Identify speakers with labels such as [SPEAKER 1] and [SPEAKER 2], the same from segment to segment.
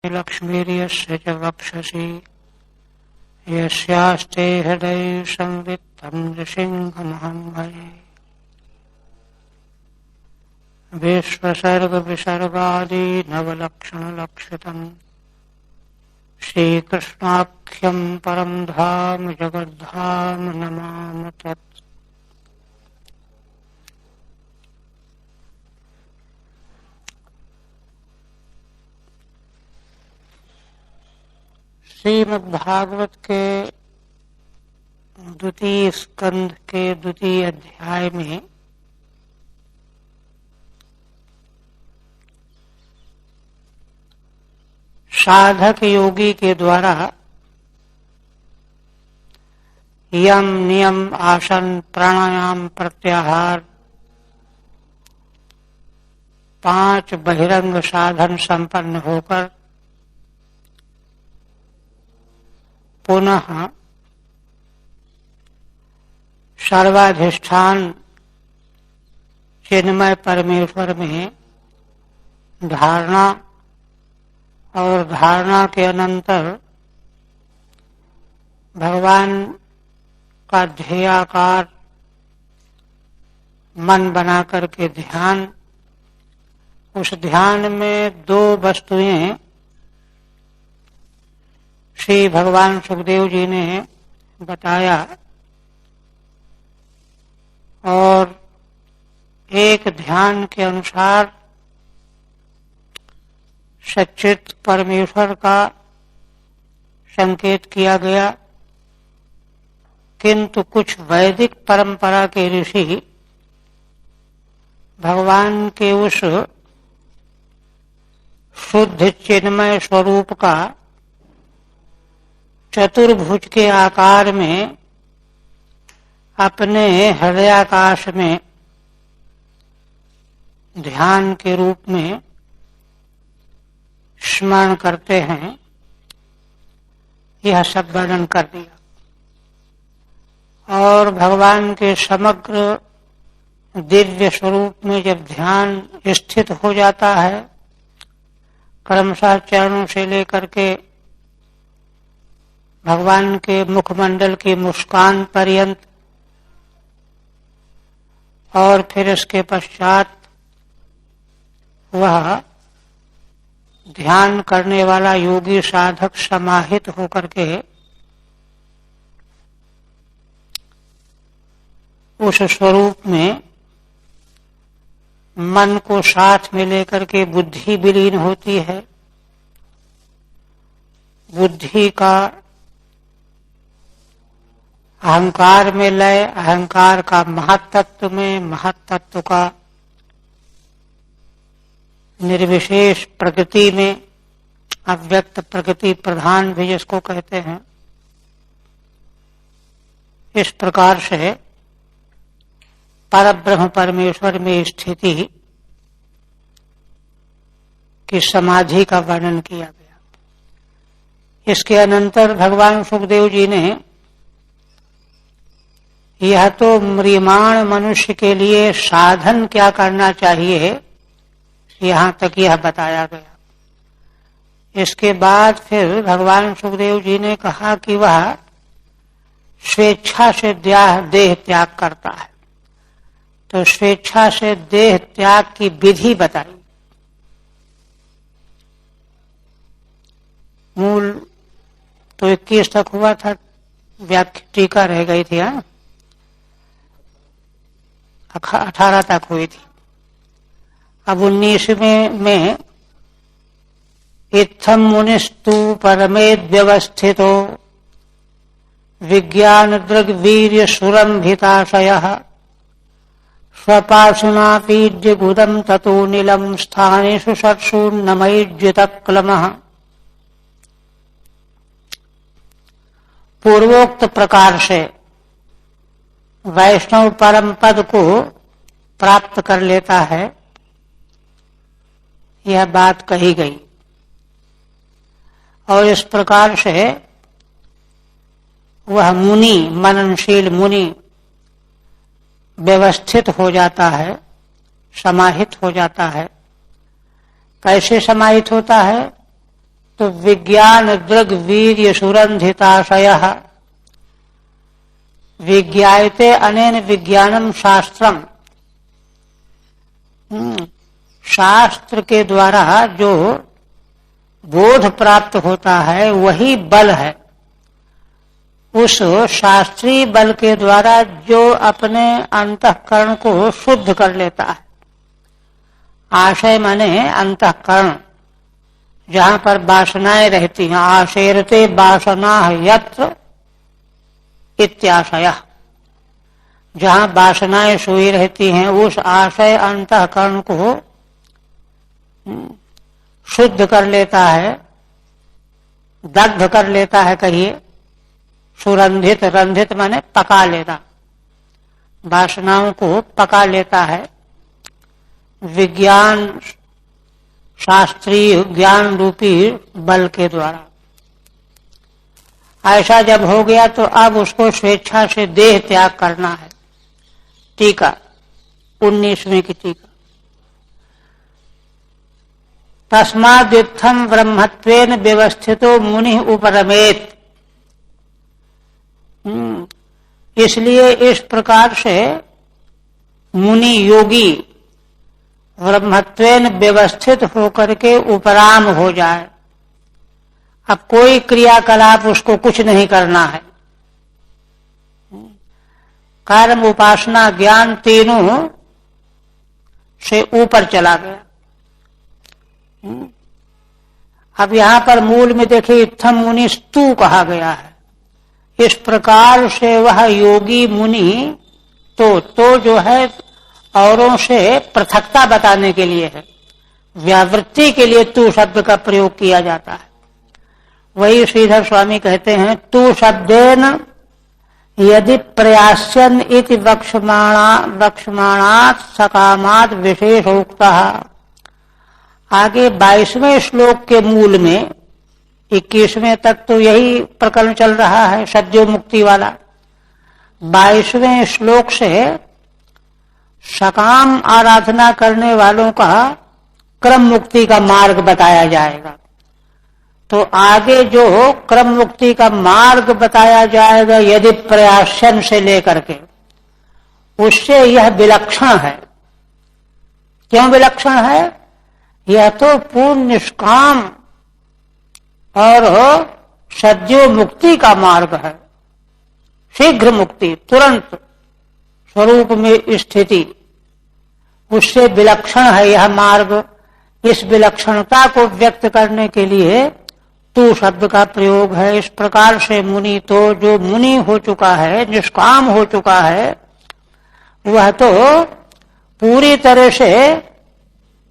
[SPEAKER 1] लक्ष्मीर्यस्य च वक्षसि यस्यास्ते हृदये संवित्तं नृसिंहमहं भजे। विश्वसर्गविसर्गादि नवलक्षणलक्षितम् श्रीकृष्णाख्यं परं धाम जगद्धाम नमामि तत्। श्रीमद्भागवत के द्वितीय स्कंध के द्वितीय अध्याय में साधक योगी के द्वारा यम नियम आसन प्राणायाम प्रत्याहार 5 बहिरंग साधन संपन्न होकर पुनः सर्वाधिष्ठान चिन्मय परमेश्वर में धारणा और धारणा के अनंतर भगवान का ध्येयाकार मन बना करके ध्यान, उस ध्यान में 2 वस्तुएं श्री भगवान सुखदेव जी ने बताया और एक ध्यान के अनुसार सच्चित परमेश्वर का संकेत किया गया, किंतु कुछ वैदिक परंपरा के ऋषि भगवान के उस शुद्ध चिन्मय स्वरूप का चतुर्भुज के आकार में अपने हृदयाकाश में ध्यान के रूप में स्मरण करते हैं, यह सब वर्णन कर दिया। और भगवान के समग्र दिव्य स्वरूप में जब ध्यान स्थित हो जाता है, क्रमशः चरणों से लेकर के भगवान के मुखमंडल की मुस्कान पर्यंत, और फिर इसके पश्चात वह ध्यान करने वाला योगी साधक समाहित होकर के उस स्वरूप में मन को साथ में लेकर के बुद्धि विलीन होती है। बुद्धि का अहंकार में लय, अहंकार का महत्तत्व में, महत्तत्व का निर्विशेष प्रकृति में, अव्यक्त प्रकृति प्रधान भी जिसको कहते हैं, इस प्रकार से परब्रह्म परमेश्वर में स्थिति की समाधि का वर्णन किया गया। इसके अनंतर भगवान सुखदेव जी ने यह तो म्रियमाण मनुष्य के लिए साधन क्या करना चाहिए, यहां तक यह बताया गया। इसके बाद फिर भगवान सुखदेव जी ने कहा कि वह स्वेच्छा से देह त्याग करता है, तो स्वेच्छा से देह त्याग की विधि बताई। मूल तो 21 तक हुआ था, व्याख्या टीका रह गई थी, 18 तक हुई थी। अब 19वें में इत्थम मुनिस्तु परमेद व्यवस्थितो विज्ञान दृग वीर्य सुरंभिताशयः स्वपाशुना पीड्य गुदम ततो नीलम स्थानेषु सत्सूर्णमयीज्युत क्लमः। पूर्वोक्त प्रकार से वैष्णव परम पद को प्राप्त कर लेता है, यह बात कही गई। और इस प्रकार से वह मुनि, मननशील मुनि व्यवस्थित हो जाता है, समाहित हो जाता है। कैसे समाहित होता है? तो विज्ञान दृग वीर्य सुरंधिताशयः विज्ञायते अनेन विज्ञानम शास्त्रम। शास्त्र के द्वारा जो बोध प्राप्त होता है वही बल है। उस शास्त्रीय बल के द्वारा जो अपने अंतःकरण को शुद्ध कर लेता है। आशय माने अंतःकरण, जहां पर वासनाएं रहती हैं। आशेरते वासना यत्र इत्याशयः, जहां वासनाएं सोई रहती हैं उस आशय अंतःकरण को शुद्ध कर लेता है, दग्ध कर लेता है। कहिए सुरंधित, रंधित माने पका लेना, वासनाओं को पका लेता है विज्ञान शास्त्रीय ज्ञान रूपी बल के द्वारा। ऐसा जब हो गया तो अब उसको स्वेच्छा से देह त्याग करना है। टीका 19वीं की टीका। तस्माद्युत्थम ब्रह्मत्वेन व्यवस्थितो मुनि उपरमेत। इसलिए इस प्रकार से मुनि योगी ब्रह्मत्वेन व्यवस्थित होकर के उपराम हो जाए। अब कोई क्रियाकलाप उसको कुछ नहीं करना है। कर्म, उपासना, ज्ञान तीनों से ऊपर चला गया। अब यहां पर मूल में देखिए इत्थम मुनिस्तु कहा गया है। इस प्रकार से वह योगी मुनि तो जो है औरों से पृथकता बताने के लिए है, व्यावृत्ति के लिए तू शब्द का प्रयोग किया जाता है। वही श्रीधर स्वामी कहते हैं तू शब्देन यदि प्रयास्यन इति वक्ष्यमाणात् सकामात् विशेषोक्तः। आगे 22वें श्लोक के मूल में 21वें तक तो यही प्रकरण चल रहा है सद्यो मुक्ति वाला। 22वें श्लोक से सकाम आराधना करने वालों का क्रम मुक्ति का मार्ग बताया जाएगा। तो आगे जो क्रम मुक्ति का मार्ग बताया जाएगा यदि प्रयासन से लेकर के, उससे यह विलक्षण है। क्यों विलक्षण है? यह तो पूर्ण निष्काम और सद्यो मुक्ति का मार्ग है, शीघ्र मुक्ति, तुरंत स्वरूप में स्थिति, उससे विलक्षण है यह मार्ग। इस विलक्षणता को व्यक्त करने के लिए तू शब्द का प्रयोग है। इस प्रकार से मुनि तो जो मुनि हो चुका है, निष्काम हो चुका है, वह तो पूरी तरह से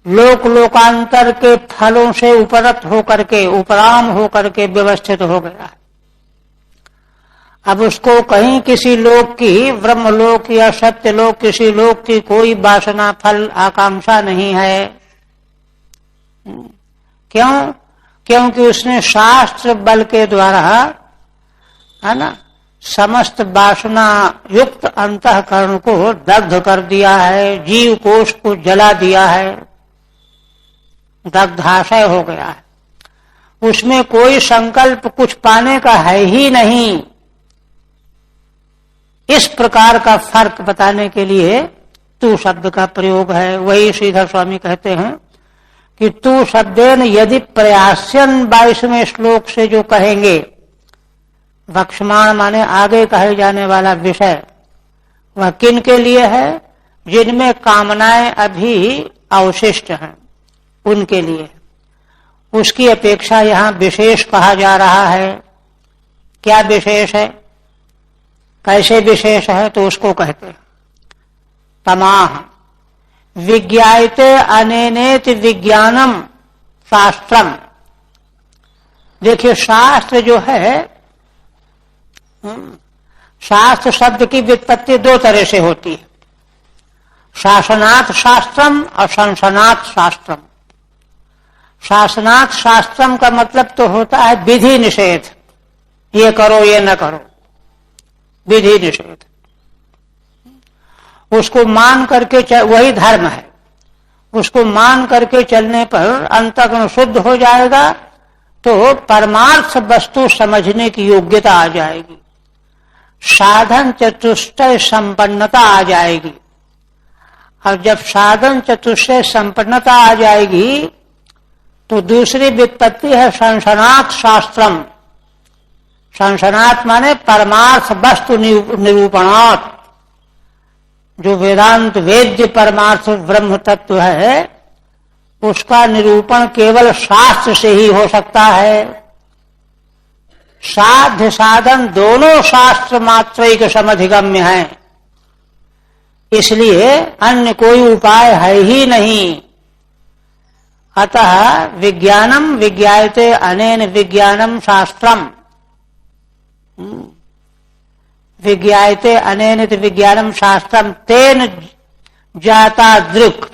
[SPEAKER 1] लोक लोकांतर के फलों से उपरत होकर के, उपराम होकर के व्यवस्थित हो गया है। अब उसको कहीं किसी लोक की, ब्रह्मलोक या सत्यलोक, किसी लोक की कोई वासना, फल, आकांक्षा नहीं है। क्यों? क्योंकि उसने शास्त्र बल के द्वारा, है ना, समस्त वासना युक्त अंतःकरण को दग्ध कर दिया है, जीव कोष को जला दिया है, दग्धाशय हो गया है। उसमें कोई संकल्प कुछ पाने का है ही नहीं। इस प्रकार का फर्क बताने के लिए तू शब्द का प्रयोग है। वही श्रीधर स्वामी कहते हैं कि तू शब्देन यदि प्रयास्यन 22वें श्लोक से जो कहेंगे, वक्ष्यमाण माने आगे कहे जाने वाला विषय, वह किन के लिए है? जिनमें कामनाएं अभी अवशिष्ट हैं, उनके लिए। उसकी अपेक्षा यहां विशेष कहा जा रहा है। क्या विशेष है? कैसे विशेष है? तो उसको कहते हैं तमाह विज्ञायते अनेनेति विज्ञानम शास्त्रम। देखिए शास्त्र जो है, शास्त्र शब्द की व्युत्पत्ति दो तरह से होती है, शासनात् शास्त्रम और संसनात् शास्त्रम। शासनात् शास्त्रम का मतलब तो होता है विधि निषेध, ये करो ये न करो, विधि निषेध। उसको मान करके वही धर्म है। उसको मान करके चलने पर अंतःकरण शुद्ध हो जाएगा, तो परमार्थ वस्तु समझने की योग्यता आ जाएगी, साधन चतुष्टय संपन्नता आ जाएगी। और जब साधन चतुष्टय संपन्नता आ जाएगी तो दूसरी व्युत्पत्ति है संसनात शास्त्रम। संसनात माने परमार्थ वस्तु निरूपणात्। जो वेदांत वेद्य परमार्थ ब्रह्म तत्व है उसका निरूपण केवल शास्त्र से ही हो सकता है। साध्य साधन दोनों शास्त्र मात्रैक समधिगम्य हैं, इसलिए अन्य कोई उपाय है ही नहीं। अतः विज्ञानम विज्ञायते अनेन विज्ञानम शास्त्रम, विज्ञायते अनेन विज्ञानम शास्त्रम तेन जाता दृक्।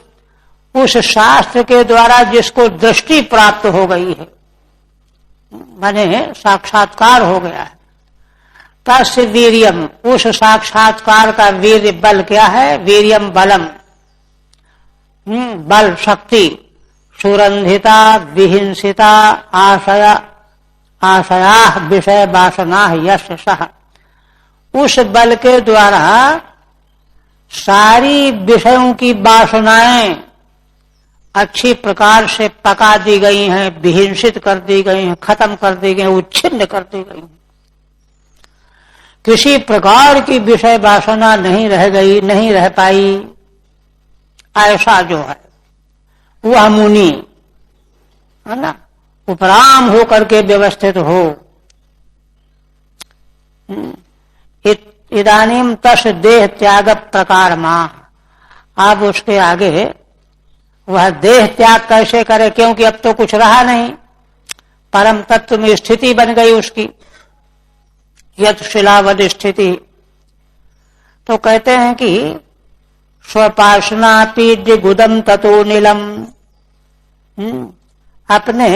[SPEAKER 1] उस शास्त्र के द्वारा जिसको दृष्टि प्राप्त हो गई है, माने साक्षात्कार हो गया है, तस्य वीर्यम, उस साक्षात्कार का वीर्य बल क्या है? वीर्यम बलम, बल शक्ति, सुरंधिता विहिंसिता आशया विषय वासना यश सह। उस बल के द्वारा सारी विषयों की वासनाएं अच्छी प्रकार से पका दी गई हैं, विहिंसित कर दी गई हैं, खत्म कर दी गई, उच्छिन्न कर दी गई। किसी प्रकार की विषय वासना नहीं रह गई, नहीं रह पाई। ऐसा जो है वह मुनि है ना, उपराम होकर के व्यवस्थित हो। इदानीम तस् देह त्याग प्रकार माह। अब उसके आगे वह देह त्याग कैसे करे, क्योंकि अब तो कुछ रहा नहीं, परम तत्व में स्थिति बन गई उसकी, यत शिलावद स्थिति। तो कहते हैं कि स्वपाशना पीड्य गुदम ततो नीलम, अपने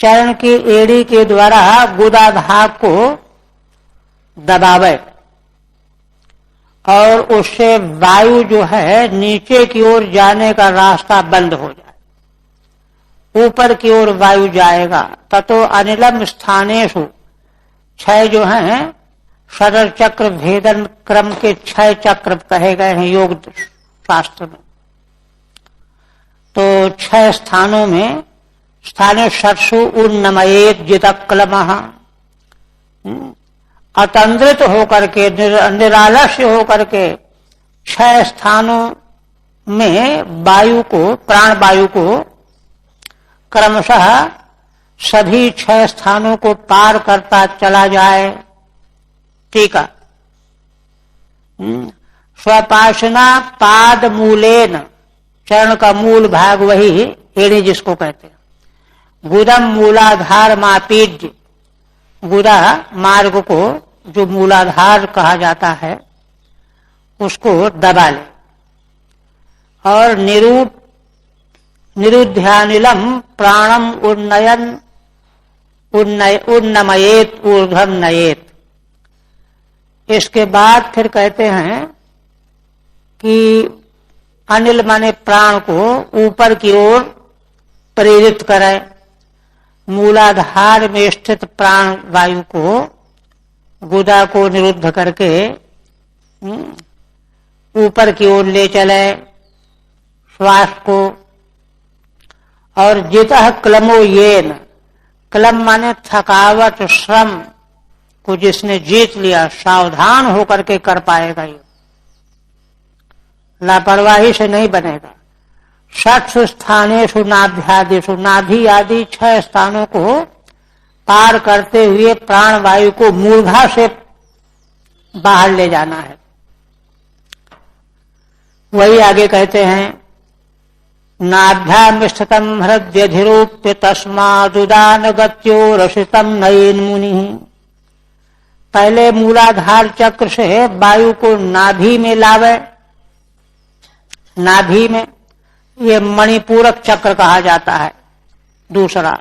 [SPEAKER 1] चरण की एड़ी के द्वारा गुदाधाग को दबावे और उससे वायु जो है नीचे की ओर जाने का रास्ता बंद हो जाए, ऊपर की ओर वायु जाएगा। ततो अनिलम स्थानेषु, 6 जो हैं षडर चक्र भेदन क्रम के 6 चक्र कहे गए हैं योग शास्त्र में। तो 6 स्थानों में स्थाने षट्सु उन्नमयेत जितक्लमः, अतंद्रित होकर के निरालस्य होकर के 6 स्थानों में वायु को, प्राण वायु को क्रमशः सभी 6 स्थानों को पार करता चला जाए। ठीक है। स्वपाशना पाद मूलेन, चरण का मूल भाग वही एड़ी जिसको कहते हैं। गुदम मूलाधार मापीड्य, गुदा मार्ग को जो मूलाधार कहा जाता है उसको दबा ले। और निरुद्ध्यानिलम प्राणम उन्नमयेत ऊर्ध्वम नयेत। इसके बाद फिर कहते हैं कि अनिल माने प्राण को ऊपर की ओर प्रेरित करे, मूलाधार में स्थित प्राण वायु को, गुदा को निरुद्ध करके ऊपर की ओर ले चले श्वास को। और जितः क्लमो येन, क्लम माने थकावट श्रम को जिसने जीत लिया, सावधान होकर के कर पाएगा, ये लापरवाही से नहीं बनेगा। 6 स्थानेषु नाभ्यादिषु, नाभि आदि 6 स्थानों को पार करते हुए प्राण वायु को मूर्धा से बाहर ले जाना है। वही आगे कहते हैं नाभ्याम स्थितम हृदयधिरूप्य तस्मादुदान गत्यो रसितम नयेन मुनि। पहले मूलाधार चक्र से वायु को नाभि में लावे, नाभि में, ये मणिपूरक चक्र कहा जाता है दूसरा।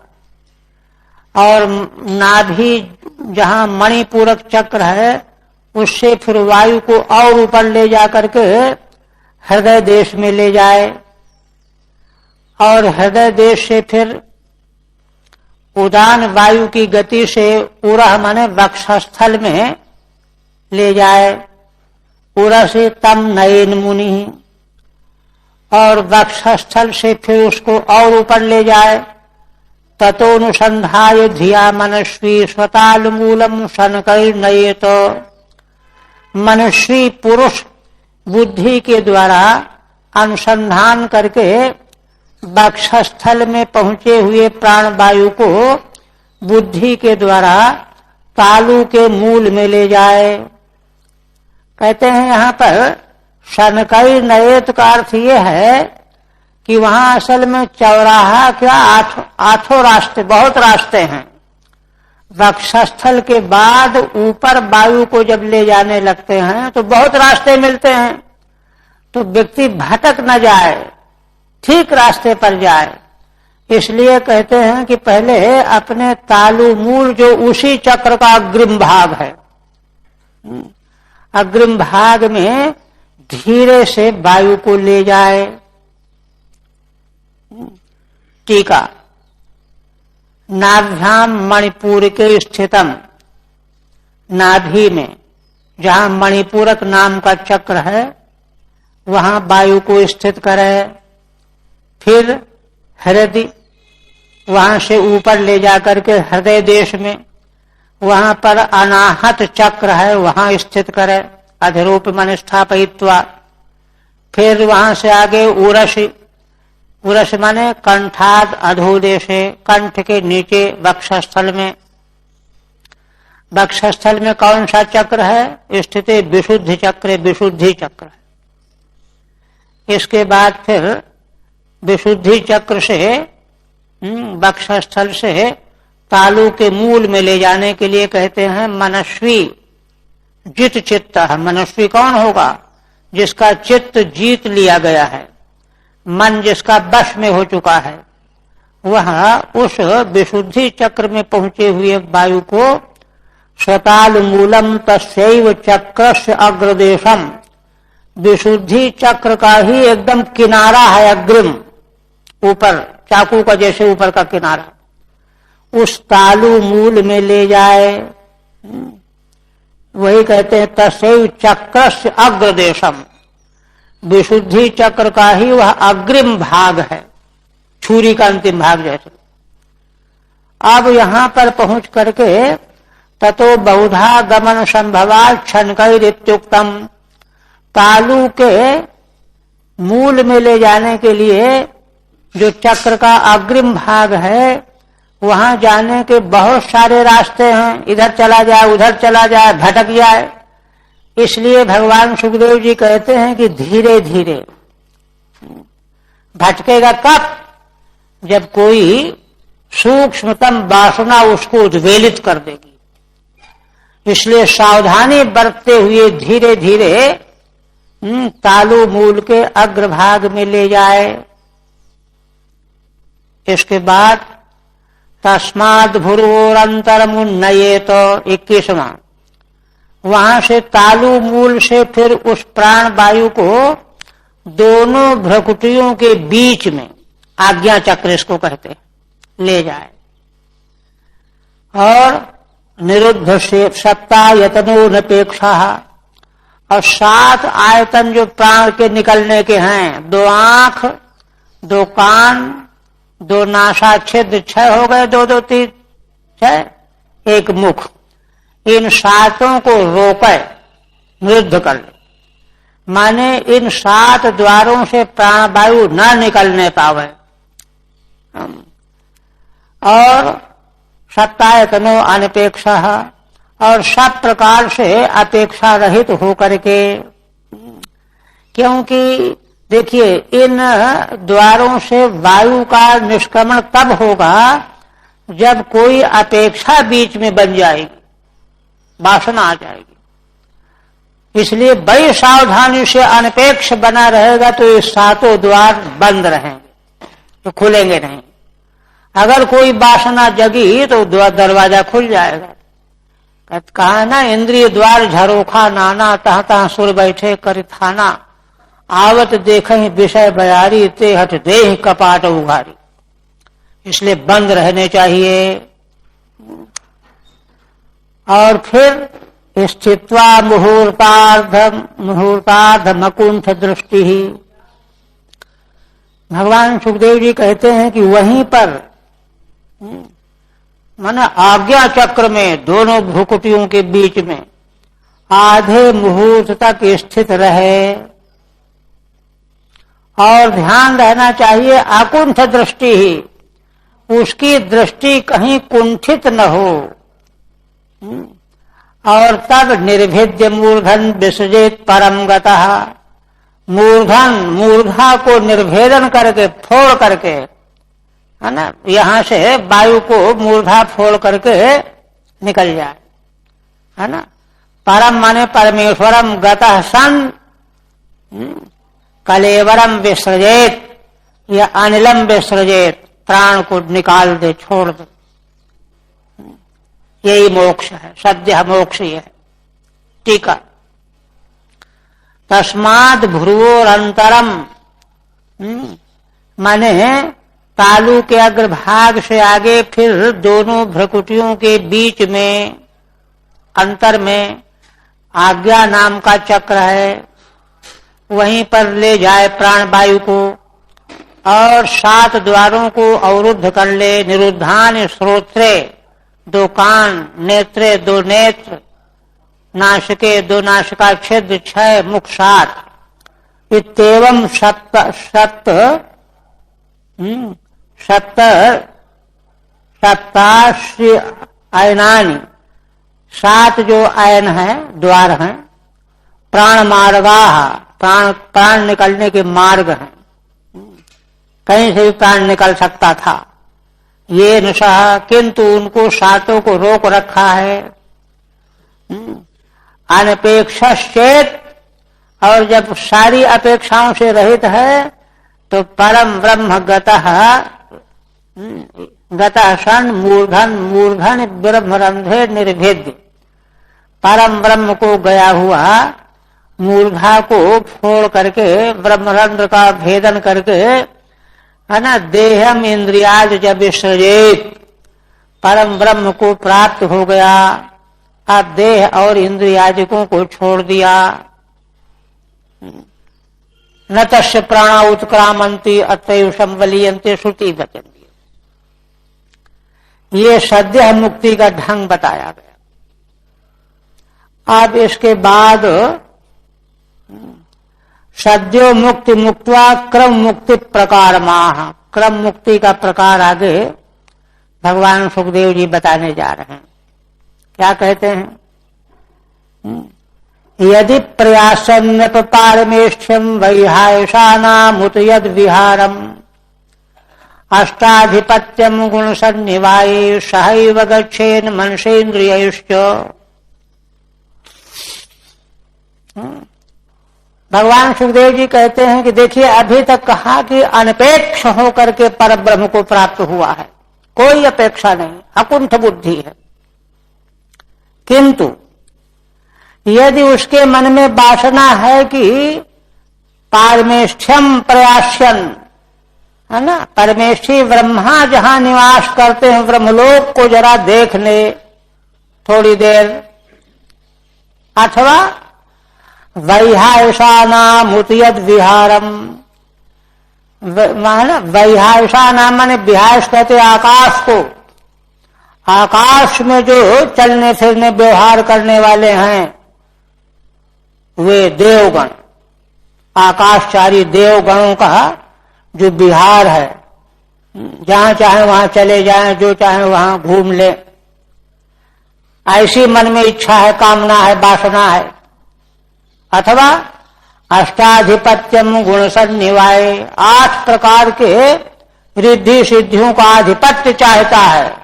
[SPEAKER 1] और नाभि जहां मणिपूरक चक्र है उससे फिर वायु को और ऊपर ले जाकर के हृदय देश में ले जाए, और हृदय देश से फिर उदान वायु की गति से उरह माने वक्षस्थल में ले जाए, उरह से तम नयन मुनि, और वक्षस्थल से फिर उसको और ऊपर ले जाए, ततोनुसंधाय धिया मनस्वी स्वताल मूलम शनकैर नयेत। मनस्वी पुरुष बुद्धि के द्वारा अनुसंधान करके वक्षस्थल में पहुंचे हुए प्राण वायु को बुद्धि के द्वारा तालु के मूल में ले जाए। कहते हैं यहाँ पर शनकैर नयेत का अर्थ ये है कि वहां असल में चौराहा क्या आठों रास्ते, बहुत रास्ते हैं। वक्षस्थल के बाद ऊपर वायु को जब ले जाने लगते हैं तो बहुत रास्ते मिलते हैं, तो व्यक्ति भटक न जाए, ठीक रास्ते पर जाए। इसलिए कहते हैं कि पहले अपने तालु मूल, जो उसी चक्र का अग्रिम भाग है, अग्रिम भाग में धीरे से वायु को ले जाए। टीका, नाभ्याम मणिपुर के स्थितम, नाभि में जहां मणिपूरक नाम का चक्र है वहां वायु को स्थित करे। फिर हृदय, वहां से ऊपर ले जाकर के हृदय देश में, वहां पर अनाहत चक्र है, वहां स्थित करे, अधिरूप मन स्थापयित्वा। फिर वहां से आगे उरसी, उरस माने कंठाद अधोदेशे, कंठ के नीचे वक्षस्थल में। वक्षस्थल में कौन सा चक्र है? स्थिति विशुद्धि चक्र, विशुद्धि चक्र। इसके बाद फिर विशुद्धि चक्र से वक्षस्थल से तालु के मूल में ले जाने के लिए कहते हैं मनस्वी जित चित्त। मनस्वी कौन होगा? जिसका चित्त जीत लिया गया है, मन जिसका वश में हो चुका है, वह उस विशुद्धि चक्र में पहुंचे हुए वायु को स्वताल मूलम तस्यैव चक्रस्य अग्रदेशम, विशुद्धि चक्र का ही एकदम किनारा है, अग्रिम, ऊपर चाकू का जैसे ऊपर का किनारा, उस तालु मूल में ले जाए। वही कहते हैं तस्यैव चक्रस्य अग्रदेशम, विशुद्धि चक्र का ही वह अग्रिम भाग है, छुरी का अंतिम भाग जैसे। अब यहां पर पहुंच करके ततो बहुधा गमन संभवात् क्षणकैर इत्युक्तम, तालु के मूल में ले जाने के लिए जो चक्र का अग्रिम भाग है, वहां जाने के बहुत सारे रास्ते हैं, इधर चला जाए उधर चला जाए, भटक जाए। इसलिए भगवान सुखदेव जी कहते हैं कि धीरे धीरे भटकेगा। कब? जब कोई सूक्ष्मतम वासना उसको उद्वेलित कर देगी। इसलिए सावधानी बरतते हुए धीरे धीरे तालु मूल के अग्रभाग में ले जाए। इसके बाद तस्माद् भुर्वोरंतरमुन्नयेत, 21वां, वहां से तालु मूल से फिर उस प्राण वायु को दोनों भ्रकुटियों के बीच में, आज्ञा चक्र इसको कहते, ले जाए। और निरुद्ध से सप्तायतनोनपेक्षा, और 7 आयतन जो प्राण के निकलने के हैं, 2 आंख, 2 कान, 2 नासाच्छिद्र, 6 हो गए, 2 2 3 6, 1 मुख, इन 7 को रोके, निरुद्ध कर ले। माने इन 7 द्वारों से प्राणवायु न निकलने पावे। और सत्तायतनो अनपेक्षा, और सब प्रकार से अपेक्षा रहित होकर के, क्योंकि देखिए इन द्वारों से वायु का निष्क्रमण तब होगा जब कोई अपेक्षा बीच में बन जाएगी, वासना आ जाएगी। इसलिए बड़ी सावधानी से अनपेक्ष बना रहेगा तो ये 7 द्वार बंद रहेंगे, तो खुलेंगे नहीं। अगर कोई वासना जगी तो दरवाजा खुल जाएगा। कहा ना, इंद्रिय द्वार झरोखा नाना, तह तह सुर बैठे कर थाना, आवत देखें विषय बयारी, ते हट देह कपाट उघारी। इसलिए बंद रहने चाहिए। और फिर स्थित्वा मुहूर्तार्ध मकुंठ दृष्टि ही। भगवान सुखदेव जी कहते हैं कि वहीं पर माने आज्ञा चक्र में दोनों भ्रुकुटियों के बीच में आधे मुहूर्त तक स्थित रहे और ध्यान रहना चाहिए आकुंठ दृष्टि ही, उसकी दृष्टि कहीं कुंठित न हो। और तब निर्भिद्य मूर्धन विसृजेत परम गतः, मूर्धा को निर्भेदन करके फोड़ करके, है ना, यहां से वायु को मूर्धा फोड़ करके निकल जाए, है ना। परम माने परमेश्वरम गतः सन कलेवरम विसृजेत या अनिलम विसृजेत, प्राण को निकाल दे, छोड़ दे, यही मोक्ष है, सद्य मोक्ष ही है। टीका तस्माद भ्रुवोरंतरम, माने तालु के अग्रभाग से आगे फिर दोनों भ्रुकुटियों के बीच में अंतर में आज्ञा नाम का चक्र है, वहीं पर ले जाए प्राण वायु को और 7 द्वारों को अवरुद्ध कर ले। निरुद्धान श्रोत्रे, 2 कान, नेत्रे 2 नेत्र, नासिके 2 नासिका छिद्र, 6 मुख 7, इत्येवं सप्ताशी आयनानि, 7 जो आयन है, द्वार हैं, प्राण मार्गा, प्राण निकलने के मार्ग हैं, कहीं से भी प्राण निकल सकता था। ये नशा, किंतु उनको 7 को रोक रखा है। अनपेक्षश्चेत, और जब सारी अपेक्षाओं से रहित है तो परम ब्रह्म गतः सन मूर्धन ब्रह्मरंध्रे निर्भेद्य, परम ब्रह्म को गया हुआ मूर्धा को फोड़ करके ब्रह्मरंध्र का भेदन करके, है ना, देहम इंद्रियाज जब विसृजेत, परम ब्रह्म को प्राप्त हो गया, अब देह और इंद्रियादिकों को छोड़ दिया। न तस्य प्राणा उत्क्रामंती अतएव संवलीयन्ते श्रुति वचन। ये सद्य मुक्ति का ढंग बताया गया। अब इसके बाद सद्यो मुक्ति मुक्त्वा क्रम मुक्ति प्रकार माह, क्रम मुक्ति का प्रकार आगे भगवान सुखदेव जी बताने जा रहे हैं। क्या कहते हैं? यदि प्रयासन्नप पारमेष्ठ्यम वैहायशानामुत यद विहारम अष्टाधिपत्यम गुण सन्निवाये सहैव गच्छेन मनसेन्द्रियैश्च। भगवान सुखदेव जी कहते हैं कि देखिए, अभी तक कहा कि अनपेक्ष होकर के परब्रह्म को प्राप्त हुआ है, कोई अपेक्षा नहीं, अकुंठ बुद्धि है। किंतु यदि उसके मन में वासना है कि पारमेष्ठ्यम प्रयास्यन, है ना, परमेष्ठी ब्रह्मा जहां निवास करते हैं ब्रह्मलोक को जरा देख ले थोड़ी देर, अथवा वैहायशानाम उतयद विहारम, वैहायशानाम माने विहायश कहते आकाश को, आकाश में जो चलने फिरने व्यवहार करने वाले हैं वे देवगण, आकाशचारी देवगणों का जो विहार है, जहां चाहे वहां चले जाएं, जो चाहे वहां घूम ले, ऐसी मन में इच्छा है, कामना है, वासना है। अथवा अष्टाधिपत्यम गुण सन्निवाय, 8 प्रकार के रिद्धि सिद्धियों का आधिपत्य चाहता है,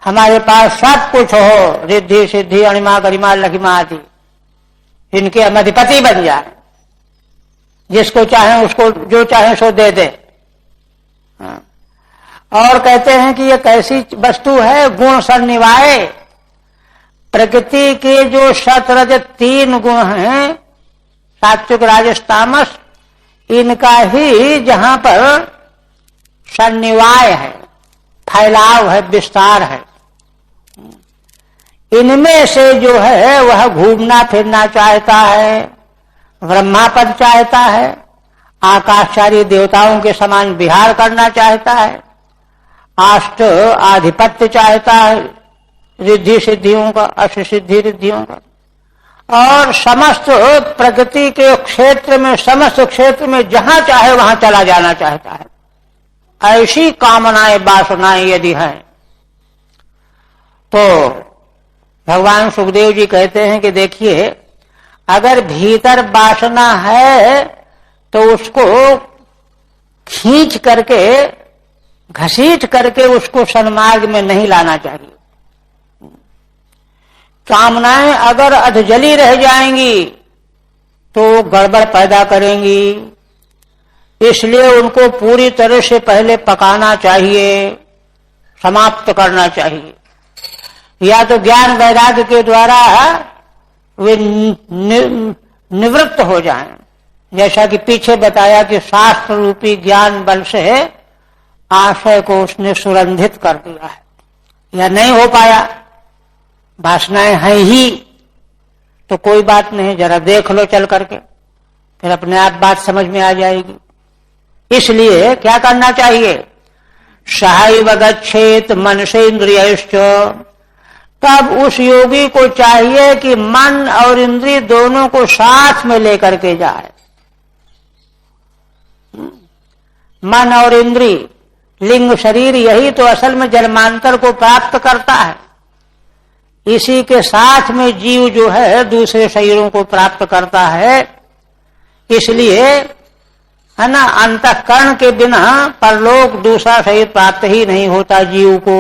[SPEAKER 1] हमारे पास सब कुछ हो, रिद्धि सिद्धि अणिमा गरिमा लघिमा आदि, इनके हम अधिपति बन जाए, जिसको चाहे उसको जो चाहे सो दे दे। और कहते हैं कि ये कैसी वस्तु है, गुण सन्निवाय, प्रकृति के जो सतरज 3 गुण हैं, सात्विक राजस तामस, इनका ही जहां पर सन्निवाय है, फैलाव है, विस्तार है, इनमें से जो है वह घूमना फिरना चाहता है, ब्रह्मा पद चाहता है, आकाशचारी देवताओं के समान विहार करना चाहता है, अष्ट आधिपत्य चाहता है, रिद्धि सिद्धियों का, अष्ट सिद्धि रिद्धियों का, और समस्त प्रगति के क्षेत्र में, समस्त क्षेत्र में जहां चाहे वहां चला जाना चाहता है। ऐसी कामनाएं वासनाएं यदि हैं तो भगवान सुखदेव जी कहते हैं कि देखिए, अगर भीतर वासना है तो उसको खींच करके, घसीट करके उसको सन्मार्ग में नहीं लाना चाहिए। कामनाएं अगर अधजली रह जाएंगी तो गड़बड़ पैदा करेंगी, इसलिए उनको पूरी तरह से पहले पकाना चाहिए, समाप्त करना चाहिए। या तो ज्ञान वैराग्य के द्वारा वे निवृत्त हो जाएं, जैसा कि पीछे बताया कि शास्त्र रूपी ज्ञान बल से आशय को उसने सुरंधित कर दिया है। या नहीं हो पाया, वासनाएं हैं ही, तो कोई बात नहीं, जरा देख लो चल करके, फिर अपने आप बात समझ में आ जाएगी। इसलिए क्या करना चाहिए? सहैव गच्छेत मनसेन्द्रियश्च, तब उस योगी को चाहिए कि मन और इंद्रिय दोनों को साथ में लेकर के जाए। मन और इंद्रिय, लिंग शरीर, यही तो असल में जन्मांतर को प्राप्त करता है। इसी के साथ में जीव जो है दूसरे शरीरों को प्राप्त करता है। इसलिए है ना, अंतःकरण के बिना परलोक दूसरा शरीर प्राप्त ही नहीं होता जीव को।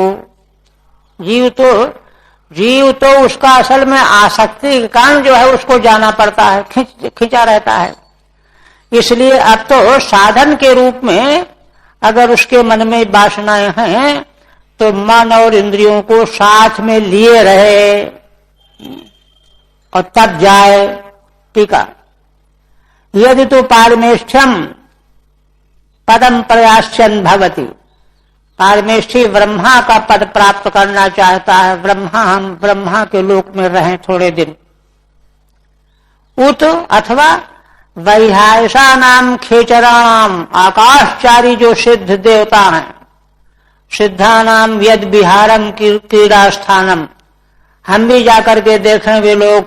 [SPEAKER 1] जीव तो उसका असल में आसक्ति के कारण जो है उसको जाना पड़ता है, खिंचा रहता है। इसलिए अब तो साधन के रूप में अगर उसके मन में वासनाएं हैं तो मन और इंद्रियों को साथ में लिए रहे और तब जाए। टीका, यदि तो पारमेष्ठ्यम पदम प्रयास्यन् भवति, पारमेष्ठी ब्रह्मा का पद प्राप्त करना चाहता है, हम ब्रह्मा के लोक में रहें थोड़े दिन। उत अथवा वैहायसा नाम खेचराम, आकाशचारी जो सिद्ध देवता हैं, सिद्धा नाम यद विहारम क्रीड़ा स्थानम, हम भी जाकर के देखें वे लोग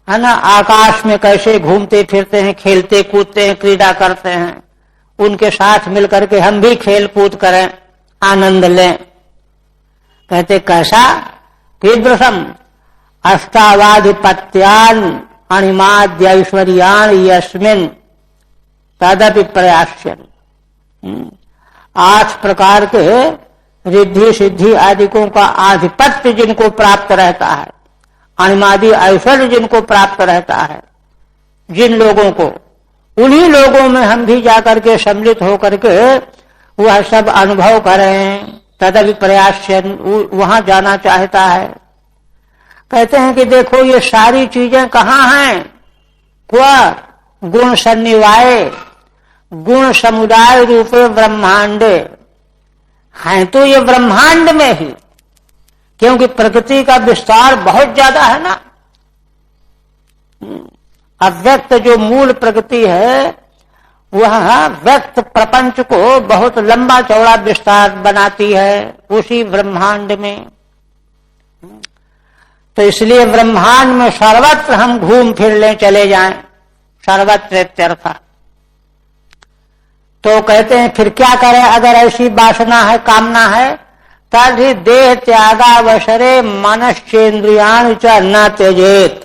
[SPEAKER 1] है ना आकाश में कैसे घूमते फिरते हैं, खेलते कूदते हैं, क्रीड़ा करते हैं। उनके साथ मिलकर के हम भी खेल कूद करें, आनंद लें। कहते कैसा? कीदृशम अष्टावाधिपत्यान अणिमाद्यैश्वर्याण यस्मिन् तदपि प्रयास्यन्, 8 प्रकार के रिद्धि सिद्धि आदिकों का आधिपत्य जिनको प्राप्त रहता है, अणिमादि ऐश्वर्य जिनको प्राप्त रहता है, जिन लोगों को, उन्हीं लोगों में हम भी जाकर के सम्मिलित होकर के वह सब अनुभव करें। तदपि प्रयास्यन्, वहां जाना चाहता है। कहते हैं कि देखो ये सारी चीजें कहाँ हैं? क्व गुण सन्निवाय, गुण समुदाय रूपे ब्रह्मांडे, हैं तो ये ब्रह्मांड में ही, क्योंकि प्रकृति का विस्तार बहुत ज्यादा है ना। अव्यक्त जो मूल प्रकृति है वह व्यक्त प्रपंच को बहुत लंबा चौड़ा विस्तार बनाती है उसी ब्रह्मांड में। तो इसलिए ब्रह्मांड में सर्वत्र हम घूम फिर ले चले जाएं, सर्वत्र इत्यर्थ। तो कहते हैं फिर क्या करें अगर ऐसी वासना है, कामना है? तदि देह त्यागावसरे मनश्चेन्द्रियाणि च न त्यजेत,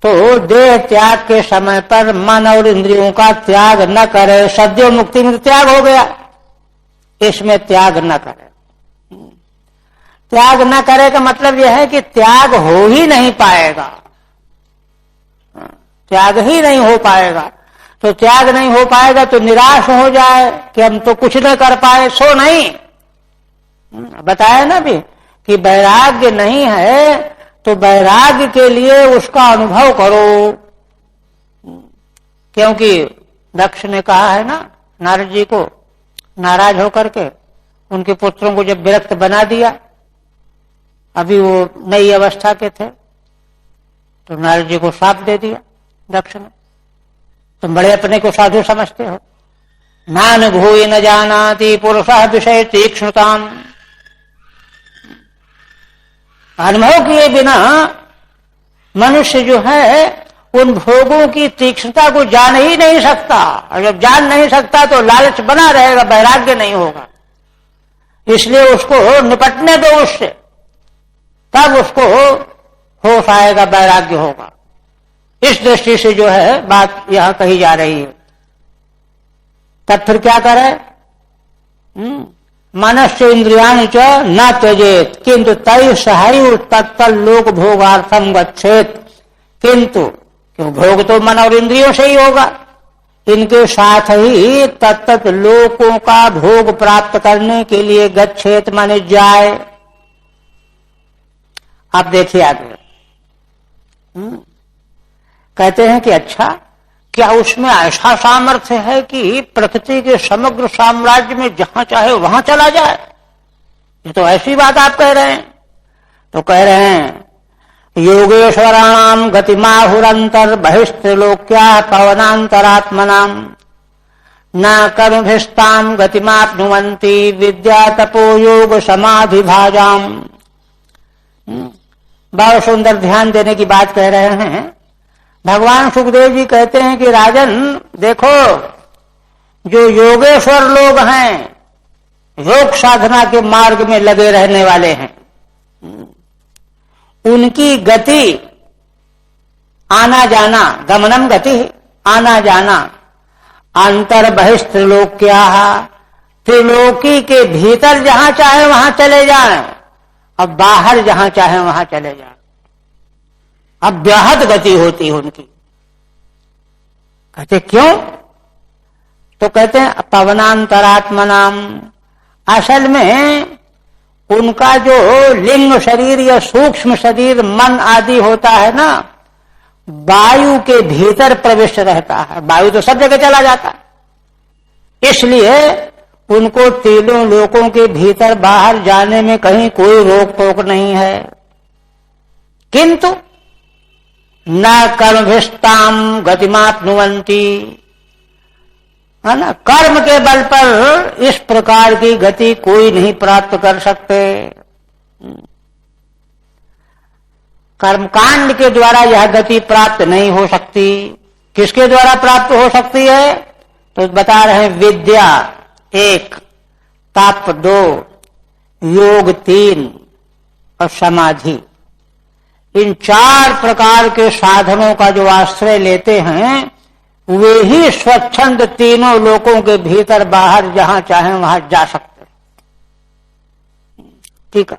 [SPEAKER 1] तो देह त्याग के समय पर मन और इंद्रियों का त्याग न करे। सद्यो मुक्ति में त्याग हो गया, इसमें त्याग न करे। त्याग न करे का मतलब यह है कि त्याग हो ही नहीं पाएगा, त्याग ही नहीं हो पाएगा। तो त्याग नहीं हो पाएगा तो निराश हो जाए कि हम तो कुछ न कर पाए, सो नहीं। बताया ना भी कि वैराग्य नहीं है तो वैराग्य के लिए उसका अनुभव करो। क्योंकि दक्ष ने कहा है ना नारद जी को, नाराज होकर के उनके पुत्रों को जब विरक्त बना दिया अभी वो नई अवस्था के थे, तो नारद जी को श्राप दे दिया दक्ष ने, तुम बड़े अपने को साधु समझते हो। नानुभूय न जानाति पुरुषः विषय तीक्ष्णताम्, अनुभव किए बिना मनुष्य जो है उन भोगों की तीक्ष्णता को जान ही नहीं सकता, और जब जान नहीं सकता तो लालच बना रहेगा, वैराग्य नहीं होगा। इसलिए उसको निपटने दो उससे, तब उसको होश आएगा, वैराग्य होगा। इस दृष्टि से जो है बात यहां कही जा रही है। तब फिर क्या करे? मनस्य इंद्रियाणि च न त्यजेत किंतु तय सहैव तत्तल्लोक भोगार्थम गच्छेत, किंतु क्यों भोग तो मन और इंद्रियों से ही होगा, इनके साथ ही तत्त लोकों का भोग प्राप्त करने के लिए गच्छेत माने जाए। आप देखिए आगे कहते हैं कि अच्छा, क्या उसमें ऐसा सामर्थ्य है कि प्रकृति के समग्र साम्राज्य में जहां चाहे वहां चला जाए? ये तो ऐसी बात आप कह रहे हैं। तो कह रहे हैं योगेश्वराणाम गतिमाहुरंतर बहिस्त्रिलोक्या पवनांतरात्मनाम न कर्मभिस्ताम गतिमाप्नुवन्ति विद्या तपो योग समाधि भाजाम। बहुत सुंदर ध्यान देने की बात कह रहे हैं। भगवान सुखदेव जी कहते हैं कि राजन देखो, जो योगेश्वर लोग हैं, योग साधना के मार्ग में लगे रहने वाले हैं, उनकी गति आना जाना, गमनम गति आना जाना, अंतर बहिस्त्रिलोक्या, त्रिलोकी के भीतर जहां चाहे वहां चले जाएं, अब बाहर जहां चाहे वहां चले जाएं, अब व्याहत गति होती है उनकी। कहते क्यों? तो कहते हैं पवनांतरात्मनाम, असल में उनका जो लिंग शरीर या सूक्ष्म शरीर मन आदि होता है ना, वायु के भीतर प्रविष्ट रहता है। वायु तो सब जगह चला जाता है, इसलिए उनको तीनों लोकों के भीतर बाहर जाने में कहीं कोई रोक टोक नहीं है। किंतु न कर्मभिस्ताम गतिमाप्नुवन्ति, है ना, कर्म के बल पर इस प्रकार की गति कोई नहीं प्राप्त कर सकते। कर्मकांड के द्वारा यह गति प्राप्त नहीं हो सकती। किसके द्वारा प्राप्त हो सकती है? तो बता रहे हैं विद्या 1, तप 2, योग 3 और समाधि। इन 4 प्रकार के साधनों का जो आश्रय लेते हैं, वे ही स्वच्छंद तीनों लोकों के भीतर बाहर जहां चाहे वहां जा सकते। ठीक है।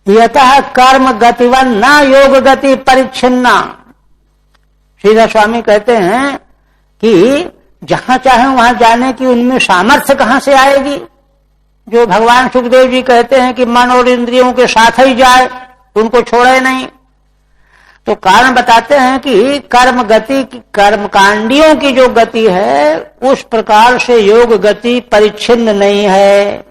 [SPEAKER 1] यतः कर्म गतिवन न योग गति परिच्छिन्ना। श्रीधर स्वामी कहते हैं कि जहां चाहे वहां जाने की उनमें सामर्थ्य कहां से आएगी? जो भगवान सुखदेव जी कहते हैं कि मन और इंद्रियों के साथ ही जाए, उनको छोड़े नहीं। तो कारण बताते हैं कि कर्म गति, कर्मकांडियों की जो गति है, उस प्रकार से योग गति परिच्छिन्न नहीं है।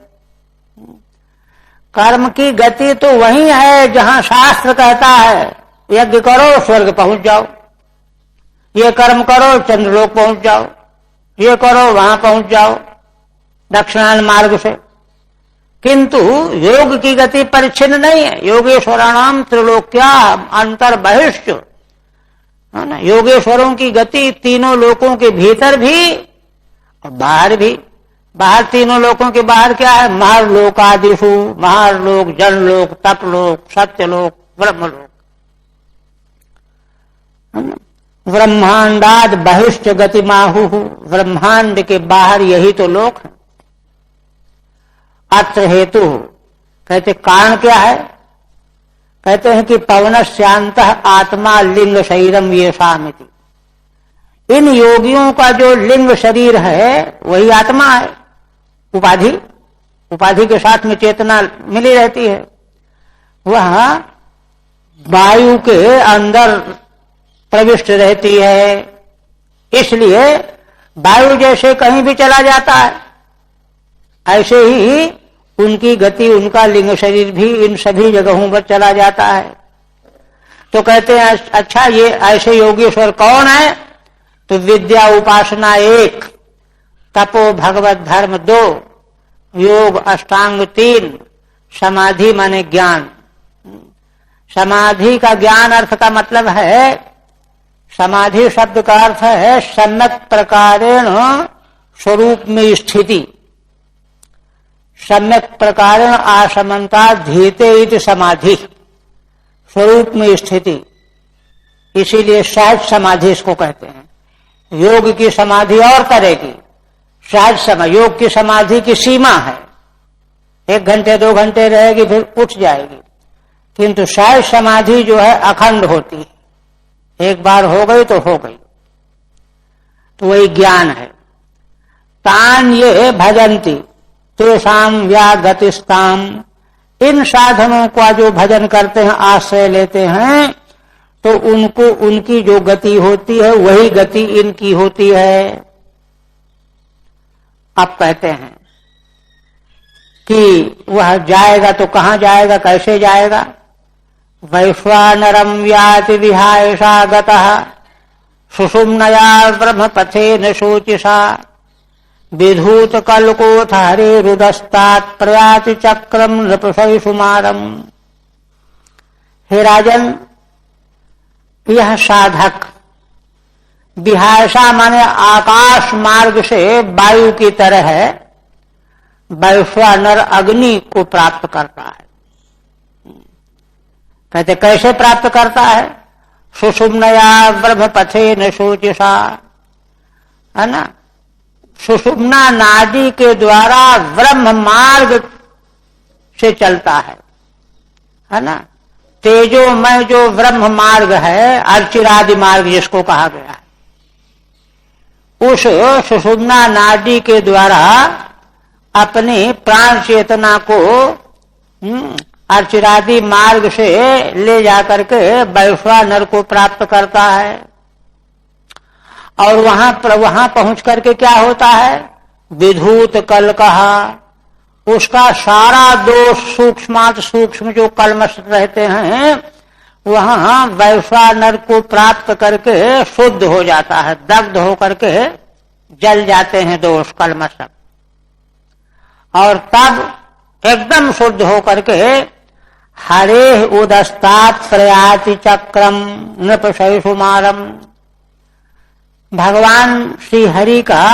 [SPEAKER 1] कर्म की गति तो वही है जहां शास्त्र कहता है यज्ञ करो स्वर्ग पहुंच जाओ, ये कर्म करो चंद्रलोक पहुंच जाओ, ये करो वहां पहुंच जाओ दक्षिणायन मार्ग से। किंतु योग की गति परिच्छिन्न नहीं है। योगेश्वराणाम त्रिलोक्या अंतर बहिष्ठ, है ना, योगेश्वरों की गति तीनों लोकों के भीतर भी और बाहर भी। बाहर तीनों लोकों के बाहर क्या है? महरलोक आदिषु, महरलोक, जनलोक, तपलोक, सत्यलोक, ब्रह्मलोक। ब्रह्मांडाद बहिष्ठ गतिमाहु, ब्रह्मांड के बाहर यही तो लोक है। अत्र हेतु, कहते कारण क्या है? कहते हैं कि पवनस्यांतः आत्मा लिंग शरीरम ये शामिति। इन योगियों का जो लिंग शरीर है वही आत्मा है। उपाधि, उपाधि के साथ में चेतना मिली रहती है। वह वायु के अंदर प्रविष्ट रहती है, इसलिए वायु जैसे कहीं भी चला जाता है, ऐसे ही उनकी गति, उनका लिंग शरीर भी इन सभी जगहों पर चला जाता है। तो कहते हैं अच्छा ये ऐसे योगेश्वर कौन है? तो विद्या उपासना 1, तपो भगवत धर्म 2, योग अष्टांग 3, समाधि माने ज्ञान। समाधि का ज्ञान अर्थ का मतलब है, समाधि शब्द का अर्थ है सम्यक प्रकारेण स्वरूप में स्थिति, सम्यक प्रकारेण आसमंता धीते इति समाधि, स्वरूप में स्थिति। इसीलिए सहज समाधि इसको कहते हैं। योग की समाधि और तरह की, सहज समाधि, योग की समाधि की सीमा है, 1 घंटे 2 घंटे रहेगी फिर उठ जाएगी, किंतु सहज समाधि जो है अखंड होती है, एक बार हो गई तो हो गई, तो वही ज्ञान है। तान ये भजंती तेषाम व्यागतिस्ताम, इन साधनों का जो भजन करते हैं, आश्रय लेते हैं, तो उनको उनकी जो गति होती है वही गति इनकी होती है। अब कहते हैं कि वह जाएगा तो कहां जाएगा, कैसे जाएगा? वैश्वानरम व्याति विहायसा गतः सुषुम्नया ब्रह्मपथेन शोचिषा विधूत कल्कोथ हरे रुदस्तात् प्रयाति चक्रम नृपशैषुमारम। हे राजन, यह साधक विहायसा माने आकाश मार्ग से वायु की तरह है, वैश्वानर अग्नि को प्राप्त करता है। कहते कैसे प्राप्त करता है? सुषुम्नया ब्रह्मपथेन शोचिषा, है ना, सुषुम्ना नादि के द्वारा ब्रह्म मार्ग से चलता है ना। तेजोमय जो ब्रह्म मार्ग है, अर्चिरादि मार्ग जिसको कहा गया है, उस सुषुम्ना नादि के द्वारा अपनी प्राण चेतना को अर्चिरादि मार्ग से ले जाकर के वैश्वानर को प्राप्त करता है। और वहां पहुंच करके क्या होता है? विधूत कल्कः, उसका सारा दोष सूक्ष्मात सूक्ष्म जो कल्मष रहते हैं वहां वैश्वानर को प्राप्त करके शुद्ध हो जाता है, दग्ध होकर के जल जाते हैं दोष कल्मष, और तब एकदम शुद्ध होकर के हरे उदस्तात् प्रयाति चक्रम नृपशैषुमारम, भगवान श्री हरि का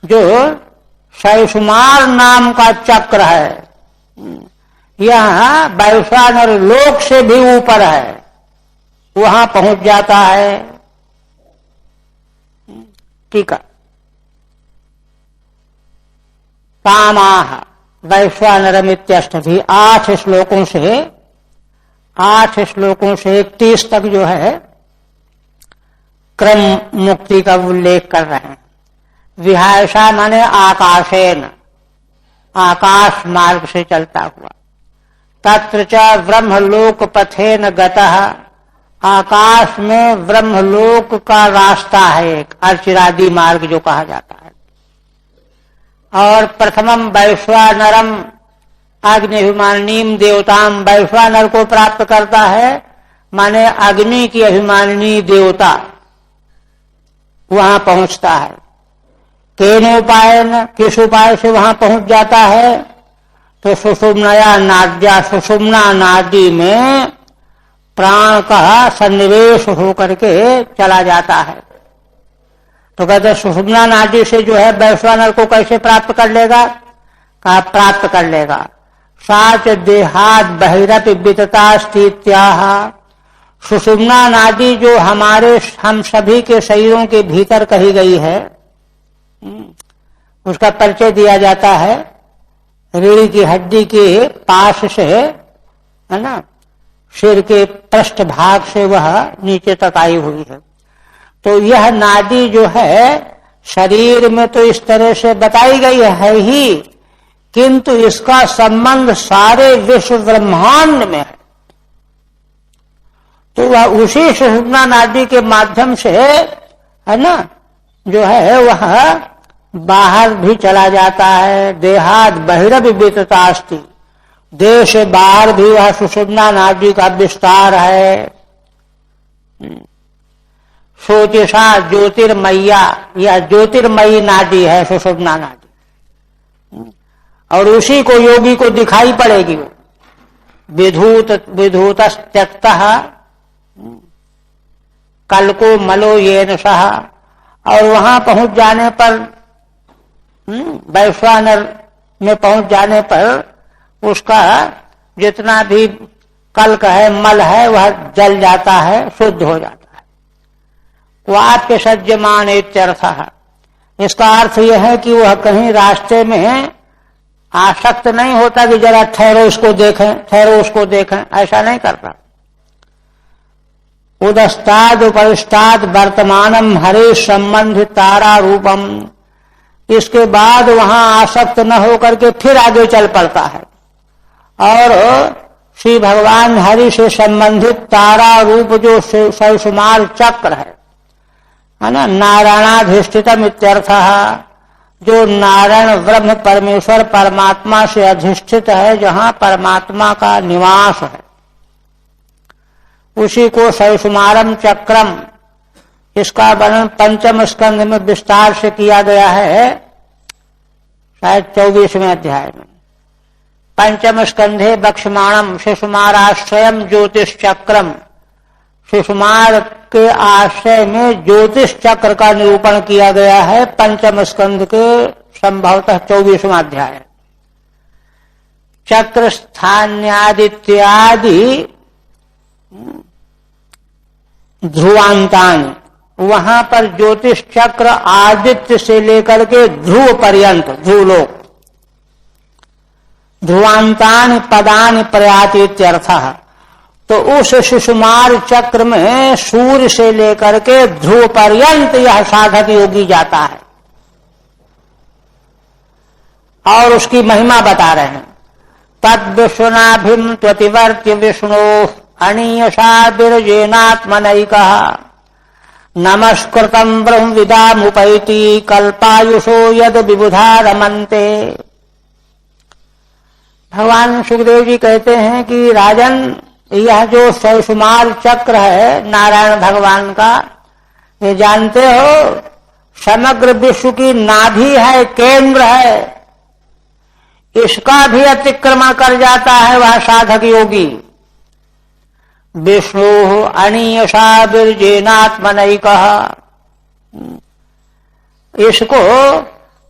[SPEAKER 1] जो शैषुमार नाम का चक्र है, यह वैश्वानर लोक से भी ऊपर है, वहां पहुंच जाता है। ठीक है। कामाह वैश्वानरम इत्यष्टभि, 8 श्लोकों से 31 तक जो है क्रम मुक्ति का उल्लेख कर रहे हैं। विहायसा माने आकाशेन, आकाश मार्ग से चलता हुआ। तत्र च ब्रह्मलोक पथेन गतः, आकाश में ब्रह्मलोक का रास्ता है एक, अर्चिरादि मार्ग जो कहा जाता है। और प्रथमम वैश्वानरम अग्निभिमानिनीम देवताम, वैश्वानर को प्राप्त करता है माने अग्नि की अभिमानिनी देवता, वहां पहुंचता है। केनोपायन, किस उपाय से वहां पहुंच जाता है? तो सुषुम्नया नाद्या, सुषुम्ना नादि में प्राण का सन्निवेश होकर के चला जाता है। तो कहते सुषुम्ना नादि से जो है वैश्वानर को कैसे प्राप्त कर लेगा? कहा प्राप्त कर लेगा। साच देहात बहिरत वितता स्थित्याह, सुषुम्ना नादि जो हम सभी के शरीरों के भीतर कही गई है, उसका परिचय दिया जाता है रीढ़ की हड्डी के पास से, है ना, सिर के पृष्ठ भाग से वह नीचे तक आई हुई है। तो यह नादि जो है शरीर में तो इस तरह से बताई गई है ही, किंतु इसका संबंध सारे विश्व ब्रह्मांड में है। तो वह उसी सुषुम्ना नादि के माध्यम से, है ना, जो है वह बाहर भी चला जाता है। देहाद बहिरविविततास्ति, देह से बाहर भी वह सुषुम्ना नादि का विस्तार है। शोचिषा ज्योतिर्मय्या, यह ज्योतिर्मयी नादि है सुषुम्ना नादि, और उसी को योगी को दिखाई पड़ेगी। वो विधूतस्त्यक्तः कल को मलो येन सह, और वहां पहुंच जाने पर, वैश्वानर में पहुंच जाने पर उसका जितना भी कल्क है, मल है, वह जल जाता है, शुद्ध हो जाता है। वाप्य सज्जमान इत्यर्थः, इसका अर्थ यह है कि वह कहीं रास्ते में आसक्त नहीं होता कि जरा ठहरो इसको देखें, ठहरो उसको देखें, ऐसा नहीं करता। उदस्ताद उपरिष्टाद वर्तमानम हरे संबंध तारा रूपम, इसके बाद वहां आसक्त न होकर के फिर आगे चल पड़ता है और श्री भगवान हरि से संबंधित तारा रूप जो सैसुमार चक्र है ना, नारायणाधिष्ठितम इत्यर्थः, जो नारायण ब्रह्म परमेश्वर परमात्मा से अधिष्ठित है, जहां परमात्मा का निवास है, उसी को सैसुमारम चक्रम, इसका वर्णन पंचम स्कंध में विस्तार से किया गया है, शायद 24वें अध्याय में। पंचम स्कंधे बक्षमाणम शिशुमाराश्रयम ज्योतिष चक्रम, शिशुमार के आश्रय में ज्योतिष चक्र का निरूपण किया गया है पंचम स्कंध के संभवतः 24वां अध्याय। चक्र स्थान्यादित्यादि ध्रुवांतान, वहां पर ज्योतिष चक्र आदित्य से लेकर के ध्रुव पर्यंत, ध्रुवलोक, ध्रुवांतान पदान प्रयाति इत्यर्थः, तो उस शिशुमार चक्र में सूर्य से लेकर के ध्रुव पर्यंत यह साधक योगी जाता है और उसकी महिमा बता रहे हैं। तद विश्वनाभिम त्वतिवर्त्य विष्णु अनीयसा विरजेनात्मनैकः, नमस्कृतम ब्रह्म विदामुपैति कल्पायुषो यद विबुधा रमन्ते। भगवान सुखदेव जी कहते हैं कि राजन, यह जो सैसुमार चक्र है नारायण भगवान का, ये जानते हो समग्र विश्व की नाभि है, केंद्र है, इसका भी अतिक्रमण कर जाता है वह साधक योगी। विष्णु अनीयसा विरजेनात्मनैकः, इसको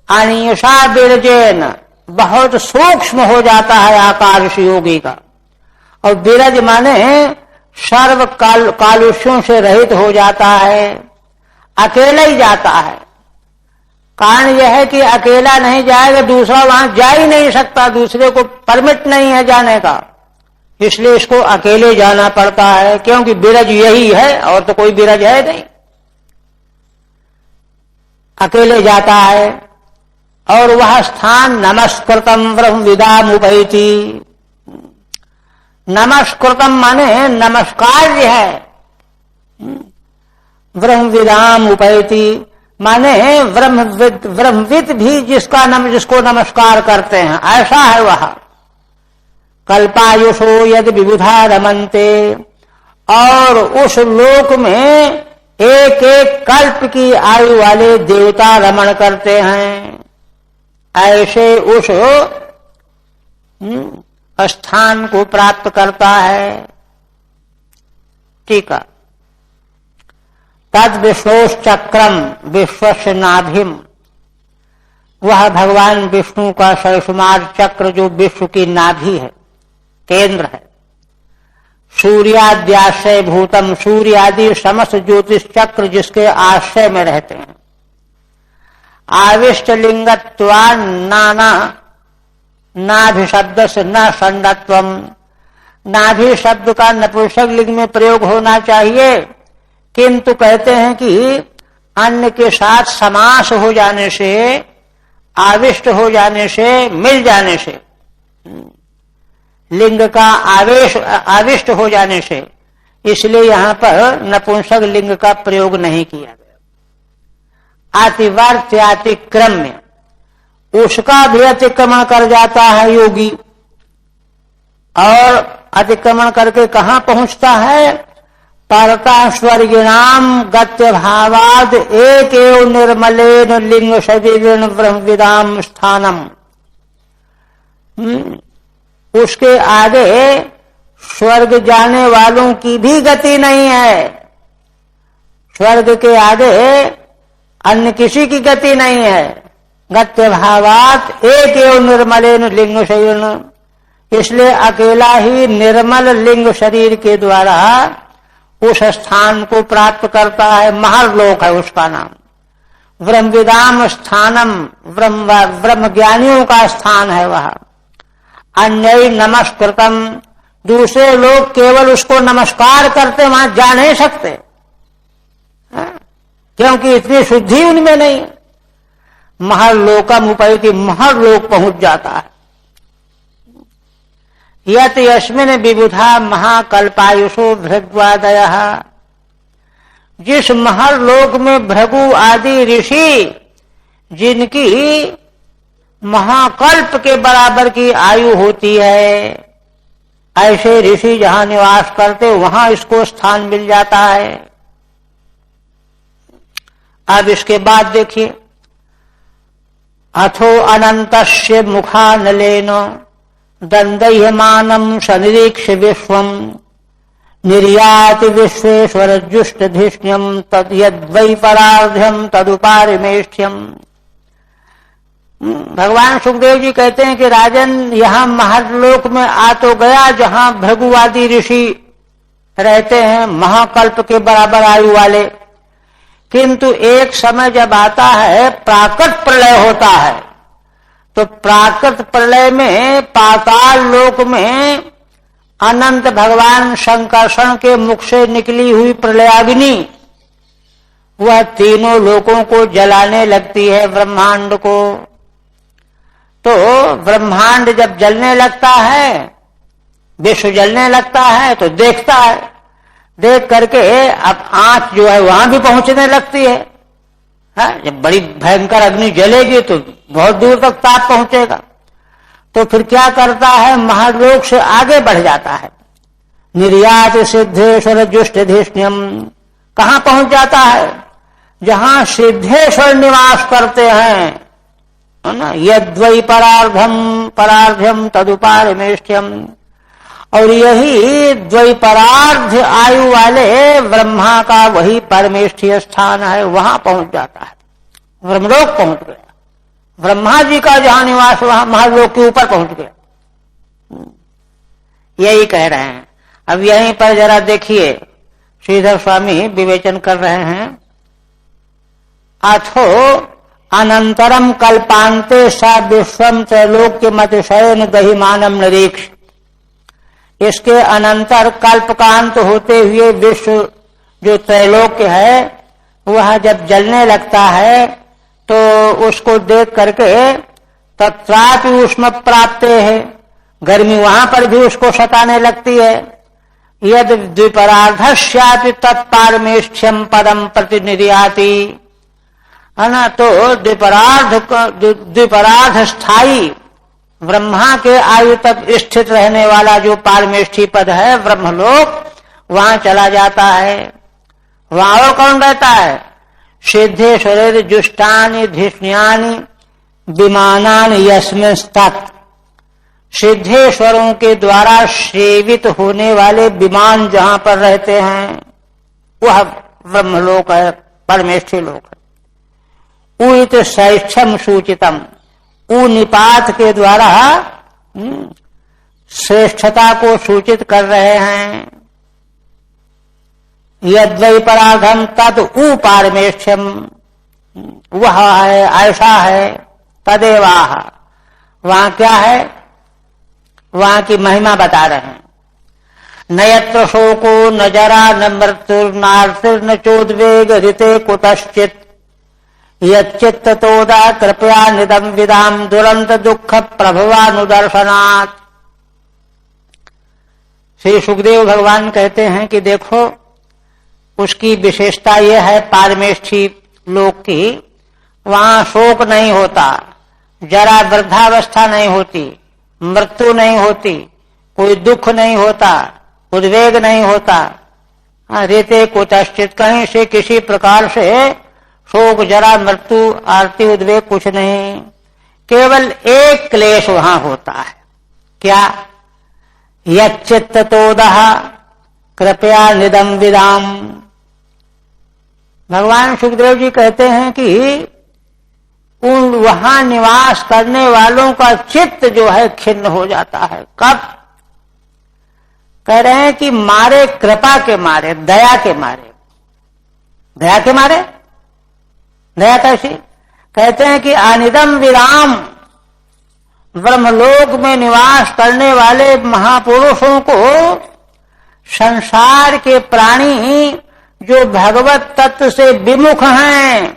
[SPEAKER 1] अनीयसा विरजेन, बहुत सूक्ष्म हो जाता है आकार इस योगी का, और विरज माने सर्व कालुष्यों से रहित हो जाता है, अकेला ही जाता है। कारण यह है कि अकेला नहीं जाएगा, दूसरा वहां जा ही नहीं सकता, दूसरे को परमिट नहीं है जाने का, इसलिए इसको अकेले जाना पड़ता है, क्योंकि विरज यही है और तो कोई विरज है नहीं, अकेले जाता है। और वह स्थान नमस्कृतम ब्रह्म विदामुपैति, नमस्कृतम माने नमस्कार्य है, ब्रह्म विदाम उपैति माने ब्रह्मविद भी जिसको नमस्कार करते हैं, ऐसा है वह। कल्पायुषो यद विबुधा रमन्ते, और उस लोक में एक एक कल्प की आयु वाले देवता रमण करते हैं, ऐसे उस स्थान को प्राप्त करता है। टीका, तद विष्णुश्चक्रम विश्वस्य नाभिम, वह भगवान विष्णु का सैसुमार चक्र जो विश्व की नाभि है, केंद्र है। सूर्याद्याश्रय भूतम, सूर्य आदि समस्त ज्योतिष चक्र जिसके आश्रय में रहते हैं। आविष्ट लिंगत्वा नाना, नाभि शब्द से न षण्डत्वम, नाभि शब्द का नपुंसक लिंग में प्रयोग होना चाहिए, किंतु कहते हैं कि अन्य के साथ समास हो जाने से, आविष्ट हो जाने से, मिल जाने से, लिंग का आविष्ट हो जाने से, इसलिए यहां पर नपुंसक लिंग का प्रयोग नहीं किया गया। अतिवर्त्यातिक्रम्य, उसका भी अतिक्रमण कर जाता है योगी। और अतिक्रमण करके कहाँ पहुंचता है? परता स्वर्गिणाम गत्य भावाद एक एव निर्मलेन लिंग शरीरेण ब्रह्मविदाम स्थानम। उसके आगे स्वर्ग जाने वालों की भी गति नहीं है। स्वर्ग के आगे अन्य किसी की गति नहीं है। गत्य भावात एक एव निर्मलेन लिंग शरीरेण, इसलिए अकेला ही निर्मल लिंग शरीर के द्वारा उस स्थान को प्राप्त करता है। महर्लोक है उसका नाम। ब्रह्मविदाम स्थानम, ब्रह्म ज्ञानियों का स्थान है वह। अन्य नमस्कृतम, दूसरे लोग केवल उसको नमस्कार करते, वहां जा नहीं सकते, क्योंकि इतनी शुद्धि उनमें नहीं। महर्लोकम उपैति, महर्लोक पहुंच जाता है। यत यस्मिन विबुधा महाकल्पायुषो भृग्वादयः, जिस महर्लोक में भृगु आदि ऋषि जिनकी महाकल्प के बराबर की आयु होती है, ऐसे ऋषि जहां निवास करते वहां इसको स्थान मिल जाता है। अब इसके बाद देखिए, अथो अनंतस्य मुखानलेन दंदह्यमानम सनिरीक्ष विश्वम निर्याति विश्वेश्वर जुष्टधिष्ण्यम तद यद्वै परार्ध्यम तदुपारिमेष्ठ्यम। भगवान सुखदेव जी कहते हैं कि राजन, यहां महर्लोक में आ तो गया जहां भृगुवादी ऋषि रहते हैं, महाकल्प के बराबर आयु वाले, किंतु एक समय जब आता है प्राकृत प्रलय होता है, तो प्राकृत प्रलय में पाताल लोक में अनंत भगवान शंकरषण के मुख से निकली हुई प्रलयाग्नि वह तीनों लोकों को जलाने लगती है, ब्रह्मांड को। तो ब्रह्मांड जब जलने लगता है, विश्व जलने लगता है, तो देखता है, देख करके अब आंख जो है वहां भी पहुंचने लगती है। जब बड़ी भयंकर अग्नि जलेगी तो बहुत दूर तक ताप पहुंचेगा। तो फिर क्या करता है, महालोक से आगे बढ़ जाता है। निर्यात सिद्धेश्वर जुष्टधिष्ण्यम, कहां पहुंच जाता है? जहां सिद्धेश्वर निवास करते हैं, है ना। यद्वै परार्ध्यम तदुपारिमेष्ठ्यम, और यही द्वैपरार्ध आयु वाले ब्रह्मा का वही परमेष्ठीय स्थान है, वहां पहुंच जाता है। ब्रह्मलोक पहुंच गया, ब्रह्मा जी का जहां निवास वहां महालोक के ऊपर पहुंच गया। यही कह रहे हैं। अब यहीं पर जरा देखिए, श्रीधर स्वामी विवेचन कर रहे हैं। अथो अनंतरम कल्पांते सा विश्वम त्रैलोक्य मतिशयन दहिमानम निरीक्ष, इसके अनंतर कल्पकांत होते हुए विश्व जो त्रैलोक्य है वह जब जलने लगता है तो उसको देख करके तत्रापि उष्म प्राप्त है, गर्मी वहां पर भी उसको सताने लगती है। यद द्विपरार्धस्यापि तत्पारमेष्ठ्यम पदम प्रतिनिर्याति, है ना। तो द्विपरार्ध स्थायी ब्रह्मा के आयु तक स्थित रहने वाला जो पारमेष्ठी पद है ब्रह्मलोक, वहां चला जाता है। वहां और कौन रहता है? सिद्धेश्वर जुष्टानि धिष्ण्यानि विमानानि यस्मिंस्तत्, सिद्धेश्वरों के द्वारा सेवित होने वाले विमान जहां पर रहते हैं वह ब्रह्मलोक है, परमेष्ठी लोक है। उत शैक्षम सूचितम, निपात के द्वारा श्रेष्ठता को सूचित कर रहे हैं। यद्वै परार्धम तद उपारमेष्ठ्यम, वह है, ऐसा है। तदेवाह, वहां क्या है? वहां की महिमा बता रहे हैं। न यत्र शोको न जरा न मृत्युर्नार्तिर्न चोद्वेग ऋते कुतश्चित् यच्चित्ततोदा कृपया निदम विदाम दुरंत दुख प्रभवानुदर्शनात्। श्री सुखदेव भगवान कहते हैं कि देखो, उसकी विशेषता यह है पारमेष्ठी लोक की वहां शोक नहीं होता, जरा वृद्धावस्था नहीं होती, मृत्यु नहीं होती, कोई दुख नहीं होता, उद्वेग नहीं होता। रेते कुतश्चित, कहीं से किसी प्रकार से शोक जरा मृत्यु आरती उद्वेग कुछ नहीं, केवल एक क्लेश वहां होता है। क्या? यच्चित्ततोदः कृपया निदम विदाम। भगवान सुखदेव जी कहते हैं कि उन वहां निवास करने वालों का चित्त जो है खिन्न हो जाता है। कब? कह रहे हैं कि मारे कृपा के मारे, दया के मारे। दया के मारे? दया कैसी? कहते हैं कि अनिदम विराम, ब्रह्मलोक में निवास करने वाले महापुरुषों को संसार के प्राणी जो भगवत तत्व से विमुख हैं,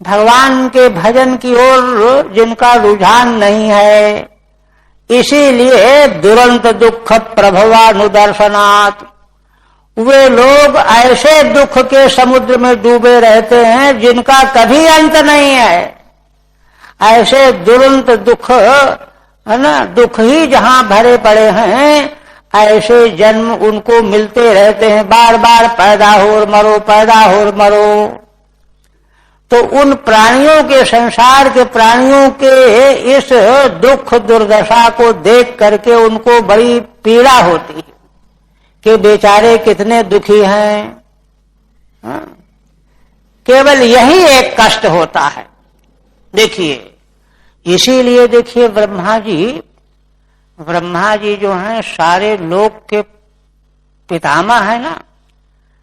[SPEAKER 1] भगवान के भजन की ओर जिनका रुझान नहीं है, इसीलिए दुरंत दुख प्रभवानुदर्शनात्, वे लोग ऐसे दुख के समुद्र में डूबे रहते हैं जिनका कभी अंत नहीं है। ऐसे दुरंत दुख है ना, दुख ही जहां भरे पड़े हैं, ऐसे जन्म उनको मिलते रहते हैं, बार बार पैदा हो मरो, पैदा हो मरो। तो उन प्राणियों के, संसार के प्राणियों के इस दुख दुर्दशा को देख करके उनको बड़ी पीड़ा होती है कि बेचारे कितने दुखी हैं। केवल यही एक कष्ट होता है। देखिए, इसीलिए देखिए ब्रह्मा जी जो हैं सारे लोक के पितामह है ना।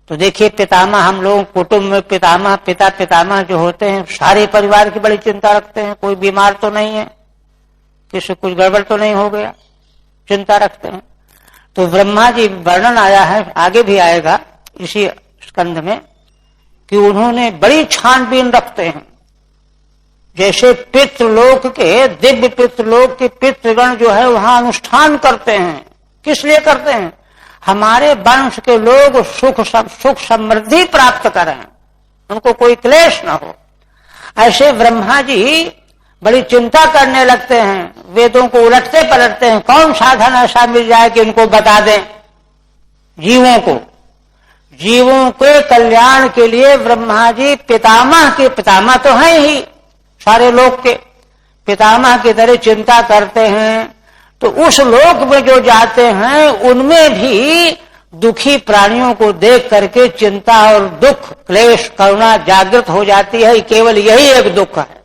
[SPEAKER 1] तो देखिए पितामह, हम लोग कुटुंब में पितामह, पितामह जो होते हैं सारे परिवार की बड़ी चिंता रखते हैं, कोई बीमार तो नहीं है, किसी कुछ गड़बड़ तो नहीं हो गया, चिंता रखते हैं। तो ब्रह्मा जी वर्णन आया है, आगे भी आएगा इसी स्कंध में, कि उन्होंने बड़ी छानबीन रखते हैं। जैसे पितृलोक के, दिव्य पितृलोक के पितृगण जो है वहां अनुष्ठान करते हैं। किस लिए करते हैं? हमारे वंश के लोग सुख समृद्धि प्राप्त करें, उनको कोई क्लेश न हो। ऐसे ब्रह्मा जी बड़ी चिंता करने लगते हैं, वेदों को उलटते पलटते हैं, कौन साधन ऐसा मिल जाए कि इनको बता दें। जीवों के कल्याण के लिए ब्रह्मा जी पितामह के, पितामह तो हैं ही, सारे लोक के पितामह की तरह चिंता करते हैं। तो उस लोक में जो जाते हैं उनमें भी दुखी प्राणियों को देख करके चिंता और दुख, क्लेश, करुणा जागृत हो जाती है। केवल यही एक दुख है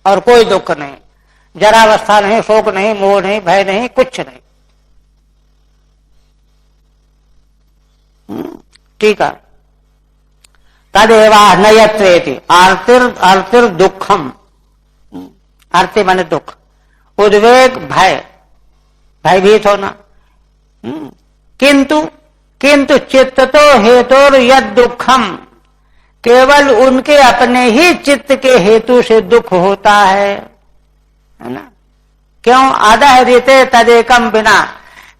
[SPEAKER 1] और कोई दुख नहीं, जरावस्था नहीं, शोक नहीं, मोह नहीं, भय नहीं, कुछ नहीं। ठीक है। तदेवा नयत्रेति आर्तिर दुखम, आर्ति माने दुख, उद्वेग भय, भयभीत होना। किंतु चित्ततो हेतुर यद दुखम, केवल उनके अपने ही चित्त के हेतु से दुख होता है ना। क्यों? आदह रीते तदेकम बिना,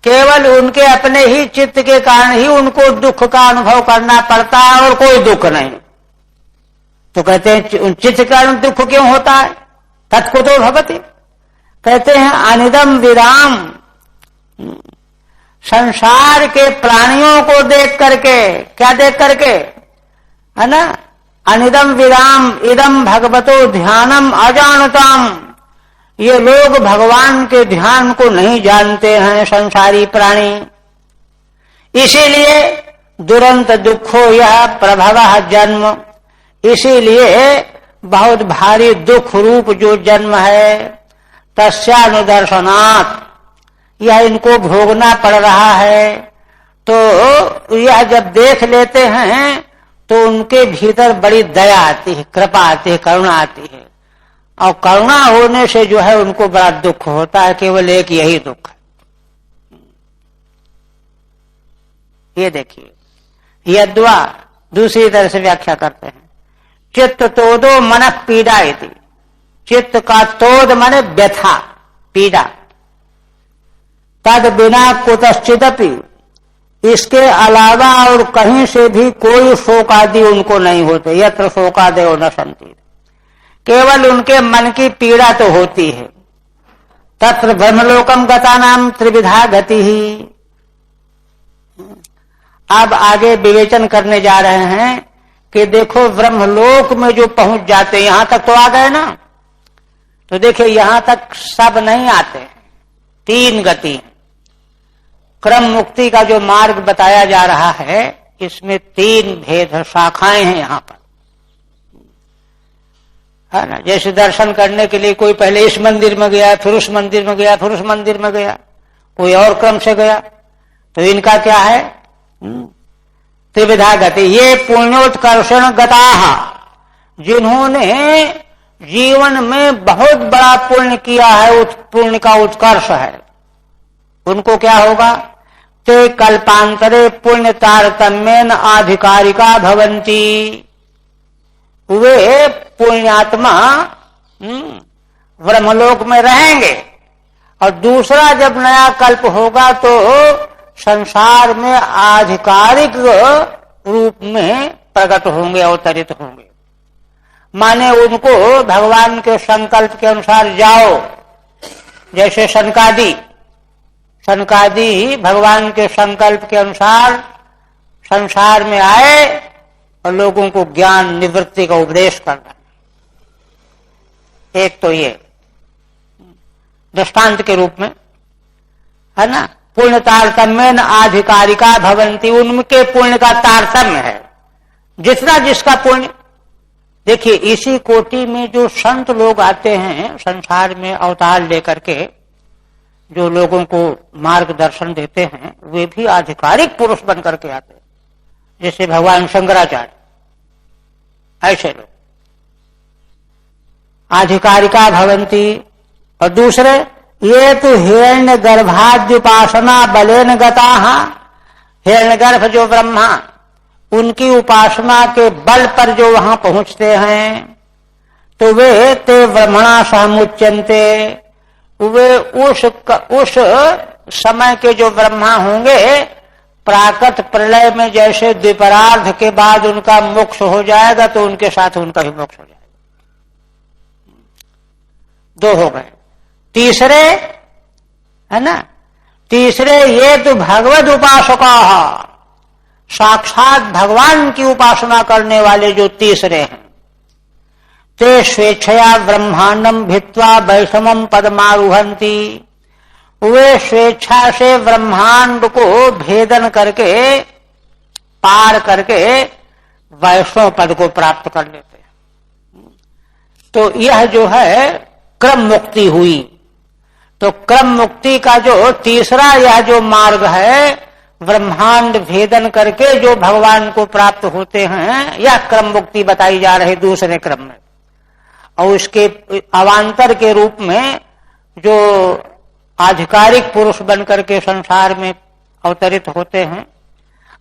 [SPEAKER 1] केवल उनके अपने ही चित्त के कारण ही उनको दुख का अनुभव करना पड़ता है और कोई दुख नहीं। तो कहते हैं उन चित्त के कारण दुख क्यों होता है? तत्कुतो भवति, कहते हैं अनिदम विराम, संसार के प्राणियों को देख करके, क्या देख करके है ना, अनिदम विराम इदम भगवतो ध्यानम अजानताम, ये लोग भगवान के ध्यान को नहीं जानते हैं, संसारी प्राणी। इसीलिए दुरंत दुखो यह प्रभवः जन्म, इसीलिए बहुत भारी दुख रूप जो जन्म है, तस्यानुदर्शनात्, यह इनको भोगना पड़ रहा है। तो यह जब देख लेते हैं तो उनके भीतर बड़ी दया आती है, कृपा आती है, करुणा आती है, और करुणा होने से जो है उनको बड़ा दुख होता है। केवल एक यही दुख है। ये देखिए, यद्वा दूसरी तरह से व्याख्या करते हैं, चित्त तोदो मन पीड़ा इति, चित्त का तोद माने व्यथा, पीड़ा। तद बिना कुतश्चिदपि, इसके अलावा और कहीं से भी कोई शोक आदि उनको नहीं होते। यत्र शोकादयो न सन्ति, केवल उनके मन की पीड़ा तो होती है। तत्र ब्रह्मलोकम गतानाम त्रिविधा गति ही। अब आगे विवेचन करने जा रहे हैं कि देखो ब्रह्मलोक में जो पहुंच जाते, यहां तक तो आ गए ना, तो देखिए यहां तक सब नहीं आते, 3 गति। क्रम मुक्ति का जो मार्ग बताया जा रहा है इसमें 3 भेद शाखाएं हैं यहां पर, है ना। जैसे दर्शन करने के लिए कोई पहले इस मंदिर में गया, फिर उस मंदिर में गया, फिर उस मंदिर में गया, कोई और क्रम से गया, तो इनका क्या है, त्रिविधा गति। ये पुण्योत्कर्षण गताः, जिन्होंने जीवन में बहुत बड़ा पुण्य किया है, उस पुण्य का उत्कर्ष है, उनको क्या होगा, ते कल्पांतरे पुण्य तारतम्येन आधिकारिका भवन्ति। वे पुण्यात्मा ब्रह्मलोक में रहेंगे, और दूसरा जब नया कल्प होगा तो संसार में आधिकारिक रूप में प्रकट होंगे, अवतरित होंगे। माने उनको भगवान के संकल्प के अनुसार जाओ, जैसे सनकादि भगवान के संकल्प के अनुसार संसार में आए और लोगों को ज्ञान निवृत्ति का उपदेश करना। एक तो ये दृष्टांत के रूप में, है ना। पुण्य तारतम्येन आधिकारिका भवन्ति, उनके पुण्य का तारतम्य है, जितना जिसका पुण्य। देखिए इसी कोटि में जो संत लोग आते हैं संसार में अवतार लेकर के, जो लोगों को मार्गदर्शन देते हैं, वे भी आधिकारिक पुरुष बनकर के आते हैं, जैसे भगवान शंकराचार्य, ऐसे लोग आधिकारिका भवन्ति। और दूसरे, ये तो हिरण्य गर्भाद्युपासना बलेन गताः, हिरण्यगर्भ जो ब्रह्मा, उनकी उपासना के बल पर जो वहां पहुंचते हैं, तो वे ते ब्रह्मणा समुच्यन्ते, वे उस समय के जो ब्रह्मा होंगे, प्राकट प्रलय में जैसे द्विपरार्ध के बाद उनका मोक्ष हो जाएगा, तो उनके साथ उनका भी मोक्ष हो जाएगा। 2 हो गए। तीसरे, है ना, तीसरे ये तो भगवद उपासका, साक्षात भगवान की उपासना करने वाले जो तीसरे हैं, ते स्वेच्छया ब्रह्मांडम भित्वा वैष्णवम पदमारुहंती, वे स्वेच्छा से ब्रह्मांड को भेदन करके, पार करके वैष्णव पद को प्राप्त कर लेते हैं। तो यह जो है क्रम मुक्ति हुई। तो क्रम मुक्ति का जो तीसरा यह जो मार्ग है, ब्रह्मांड भेदन करके जो भगवान को प्राप्त होते हैं, यह क्रम मुक्ति बताई जा रही दूसरे क्रम में। और उसके अवांतर के रूप में जो आधिकारिक पुरुष बनकर के संसार में अवतरित होते हैं,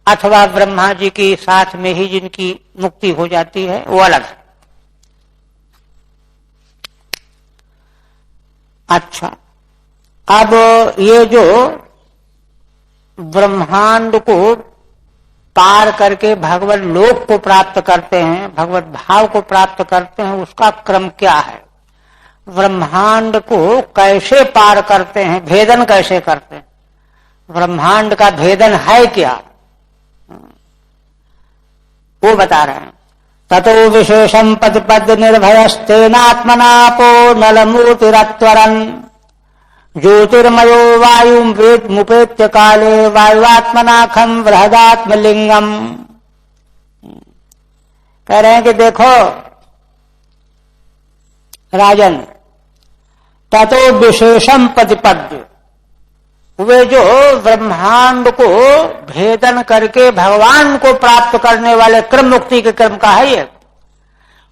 [SPEAKER 1] अथवा ब्रह्मा जी की साथ में ही जिनकी मुक्ति हो जाती है, वो अलग है। अच्छा, अब ये जो ब्रह्मांड को पार करके भगवत लोक को प्राप्त करते हैं, भगवत भाव को प्राप्त करते हैं, उसका क्रम क्या है, ब्रह्मांड को कैसे पार करते हैं, भेदन कैसे करते हैं, ब्रह्मांड का भेदन है क्या, वो बता रहे हैं। ततो विशेषम पद पद निर्भयस्तेनात्मनापो नलमूर्तिरत्वरन् ज्योतिर्मयो वायु मुपेत्य काले वायुआत्मनाखम बृहदात्मलिंगम। कह रहे हैं कि देखो राजन, ततो विशेषम प्रतिपद्य, वे जो ब्रह्मांड को भेदन करके भगवान को प्राप्त करने वाले क्रम मुक्ति के क्रम का है ये,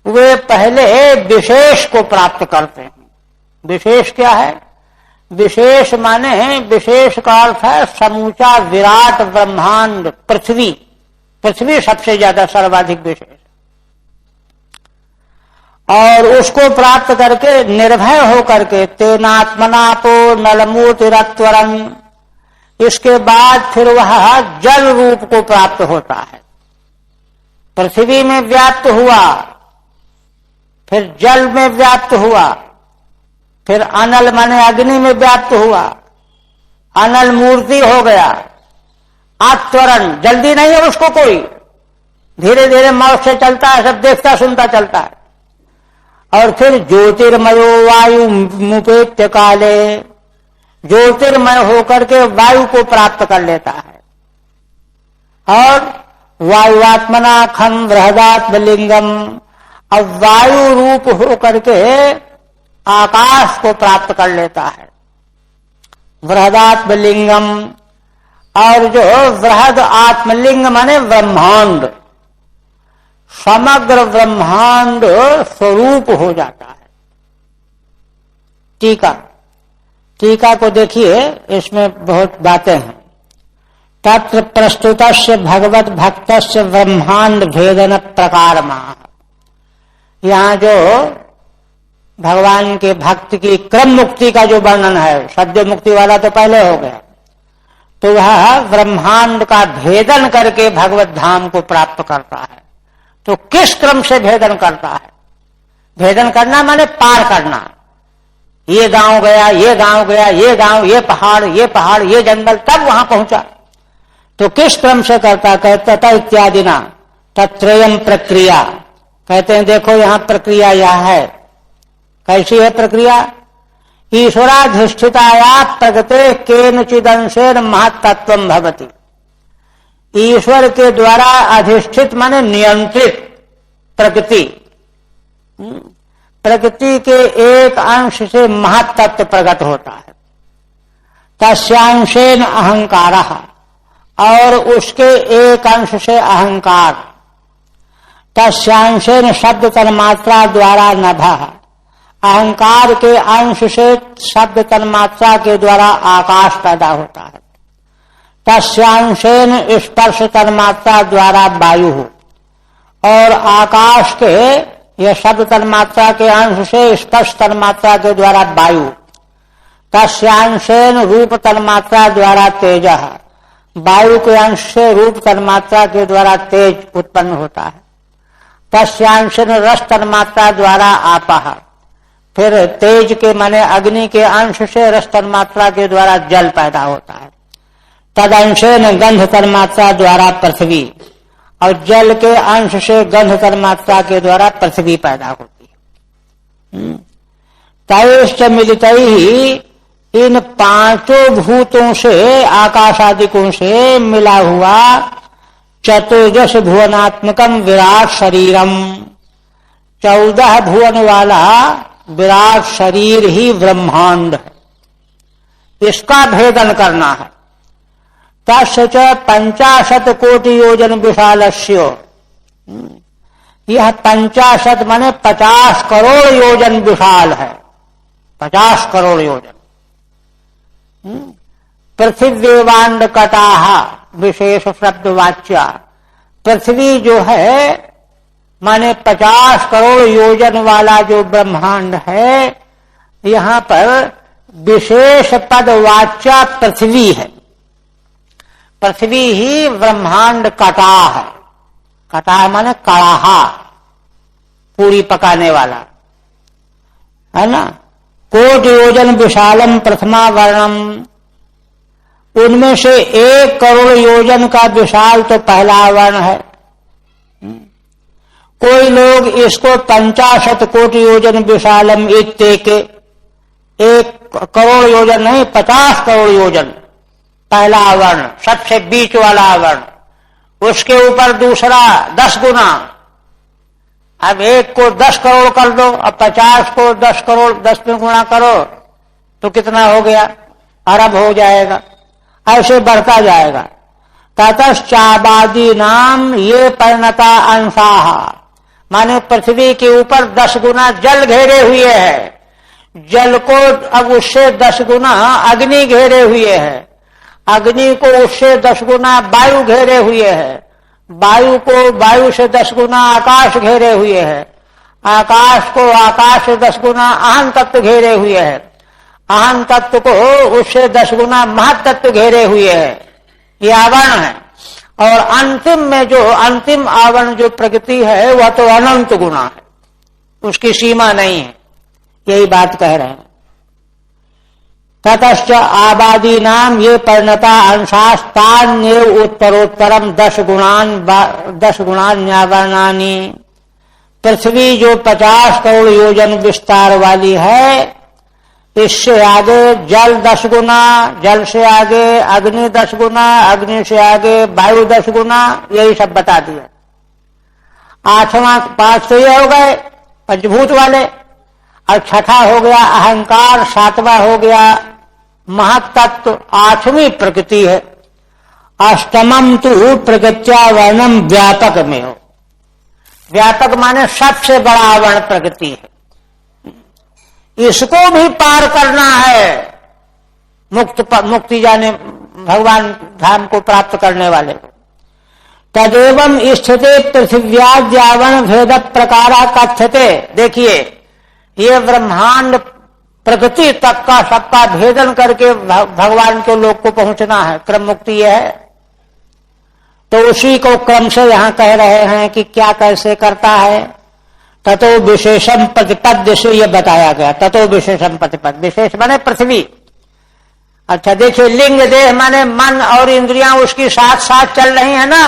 [SPEAKER 1] वे पहले विशेष को प्राप्त करते हैं। विशेष क्या है, विशेष माने, विशेष का अर्थ है समूचा विराट ब्रह्मांड, पृथ्वी, पृथ्वी सबसे ज्यादा सर्वाधिक विशेष, और उसको प्राप्त करके निर्भय होकर के तेनात्मनापो नलमूर्तिरत्वरन्, इसके बाद फिर वह जल रूप को प्राप्त होता है। पृथ्वी में व्याप्त हुआ फिर जल में व्याप्त हुआ, फिर अनल माने अग्नि में व्याप्त हुआ, अनल मूर्ति हो गया। आत्वरण, जल्दी नहीं है उसको कोई, धीरे धीरे मौत से चलता है, सब देखता सुनता चलता है। और फिर ज्योतिर्मयो वायु मुपेत्य काले, ज्योतिर्मय होकर के वायु को प्राप्त कर लेता है। और वायुआत्मना खम बृहदात्मलिंगम, अब वायु रूप होकर के आकाश को प्राप्त कर लेता है, बृहदात्मलिंगम। और जो बृहद आत्मलिंग माने ब्रह्मांड, समग्र ब्रह्मांड स्वरूप हो जाता है। टीका को देखिए, इसमें बहुत बातें हैं। तत्र प्रस्तुतस्य भगवत भक्तस्य ब्रह्मांड भेदन प्रकारमा, यहां जो भगवान के भक्त की क्रम मुक्ति का जो वर्णन है, सद्य मुक्ति वाला तो पहले हो गया, तो वह ब्रह्मांड का भेदन करके भगवत धाम को प्राप्त करता है। तो किस क्रम से भेदन करता है? भेदन करना माने पार करना, ये गांव गया, ये गांव गया, ये गांव, ये पहाड़, ये जंगल, तब वहां पहुंचा। तो किस क्रम से करता? कहता था इत्यादि ना तत्रयम प्रक्रिया, कहते हैं देखो यहां प्रक्रिया यह है। कैसी है प्रक्रिया? ईश्वराधिष्ठिताया प्रगते केनचिदंशेन महत्तत्वम भवति, ईश्वर के द्वारा अधिष्ठित माने नियंत्रित प्रकृति, प्रकृति के एक अंश से महत्तत्व प्रकट होता है। तस्यांशेन अहंकारः, और उसके एक अंश से अहंकार। तस्यांशेन शब्द तन्मात्रा द्वारा नभः, अहंकार के अंश से शब्द तन्मात्रा के द्वारा आकाश पैदा होता है। तस्यांशेन स्पर्श तन्मात्रा द्वारा वायु, और आकाश के यह शब्द तन्मात्रा के अंश से स्पर्श तन्मात्रा के द्वारा वायु। तस्यांशेन रूप तन्मात्रा द्वारा तेजः, वायु के अंश से रूप तन्मात्रा के द्वारा तेज उत्पन्न होता है। तस्यांशेन रस तन्मात्रा द्वारा आपः, फिर तेज के माने अग्नि के अंश से रस तन्मात्रा के द्वारा जल पैदा होता है। तदंशेन गंध तन्मात्रा द्वारा पृथ्वी, और जल के अंश से गंध तन्मात्रा के द्वारा पृथ्वी पैदा होती है। तैश्च मिलितैहि, इन पांचों भूतों से, आकाशादिकों से मिला हुआ चतुर्दश भुवनात्मकम विराट शरीरम, 14 भुवन वाला विराट शरीर ही ब्रह्मांड है, इसका भेदन करना है। तस्य च 50 कोटि योजन विशालस्य, यह 50 माने 50 करोड़ योजन विशाल है, 50 करोड़ योजन। पृथ्वीवांड कटाह विशेष शब्द वाच्या, पृथ्वी जो है माने 50 करोड़ योजन वाला जो ब्रह्मांड है, यहां पर विशेष पद वाच्या पृथ्वी है। पृथ्वी ही ब्रह्मांड कटा है, कटा माने कड़ाहा, पूरी पकाने वाला है ना। कोटि योजन विशालम प्रथमा वर्णम, उनमें से 1 करोड़ योजन का विशाल तो पहला वर्ण है। कोई लोग इसको 50 कोटि योजन विशालम इत्तेके, 1 करोड़ योजन नहीं 50 करोड़ योजन पहला वर्ण, सबसे बीच वाला वर्ण, उसके ऊपर दूसरा 10 गुना। अब 1 को 10 करोड़ कर दो, अब 50 को 10 करोड़ 10 में गुणा करो तो कितना हो गया? अरब हो जाएगा, ऐसे बढ़ता जाएगा। ततश्चाबादी नाम ये परिणता अंशाह, माने पृथ्वी के ऊपर 10 गुना जल घेरे हुए है, जल को अब उससे 10 गुना अग्नि घेरे हुए है, अग्नि को उससे 10 गुना वायु घेरे हुए है, वायु को वायु से 10 गुना आकाश घेरे हुए है, आकाश को आकाश से 10 गुना अहं तत्व घेरे हुए है, अहं तत्व को उससे 10 गुना महत्तत्व घेरे हुए है। ये आवरण है। और अंतिम में जो अंतिम आवरण जो प्रकृति है वह तो अनंत गुना है, उसकी सीमा नहीं है, यही बात कह रहे हैं। ततश्च आबादी नाम ये परिणता अंशास्तान्य उत्तरोत्तरम 10 गुणान न्यावर्णानी। पृथ्वी जो 50 करोड़ योजन विस्तार वाली है, इससे आगे जल 10 गुना, जल से आगे अग्नि 10 गुना, अग्नि से आगे वायु 10 गुना, यही सब बता दिया। 8वां 5 तो ये हो गए पंचभूत वाले, और 6ठा हो गया अहंकार, 7वां हो गया महत्तत्व, 8वीं प्रकृति है। अष्टमम तो प्रकृत्या वर्णम व्यापक में हो। व्यापक माने सबसे बड़ा आवरण प्रकृति है, इसको भी पार करना है मुक्ति जाने भगवान धाम को प्राप्त करने वाले को। तदेवं स्थिते पृथिव्याद्यावरण भेद प्रकारा कथ्यते। देखिए, ये ब्रह्मांड प्रकृति तक का सबका भेदन करके भगवान के लोक को पहुंचना है, क्रम मुक्ति यह है। तो उसी को क्रम से यहां कह रहे हैं कि क्या कैसे करता है। ततो विशेषम प्रतिपद्य से यह बताया गया। ततो विशेषम प्रतिपद, विशेष माने पृथ्वी। अच्छा देखिए, लिंग देह माने मन और इंद्रियां उसकी साथ साथ चल रही है ना,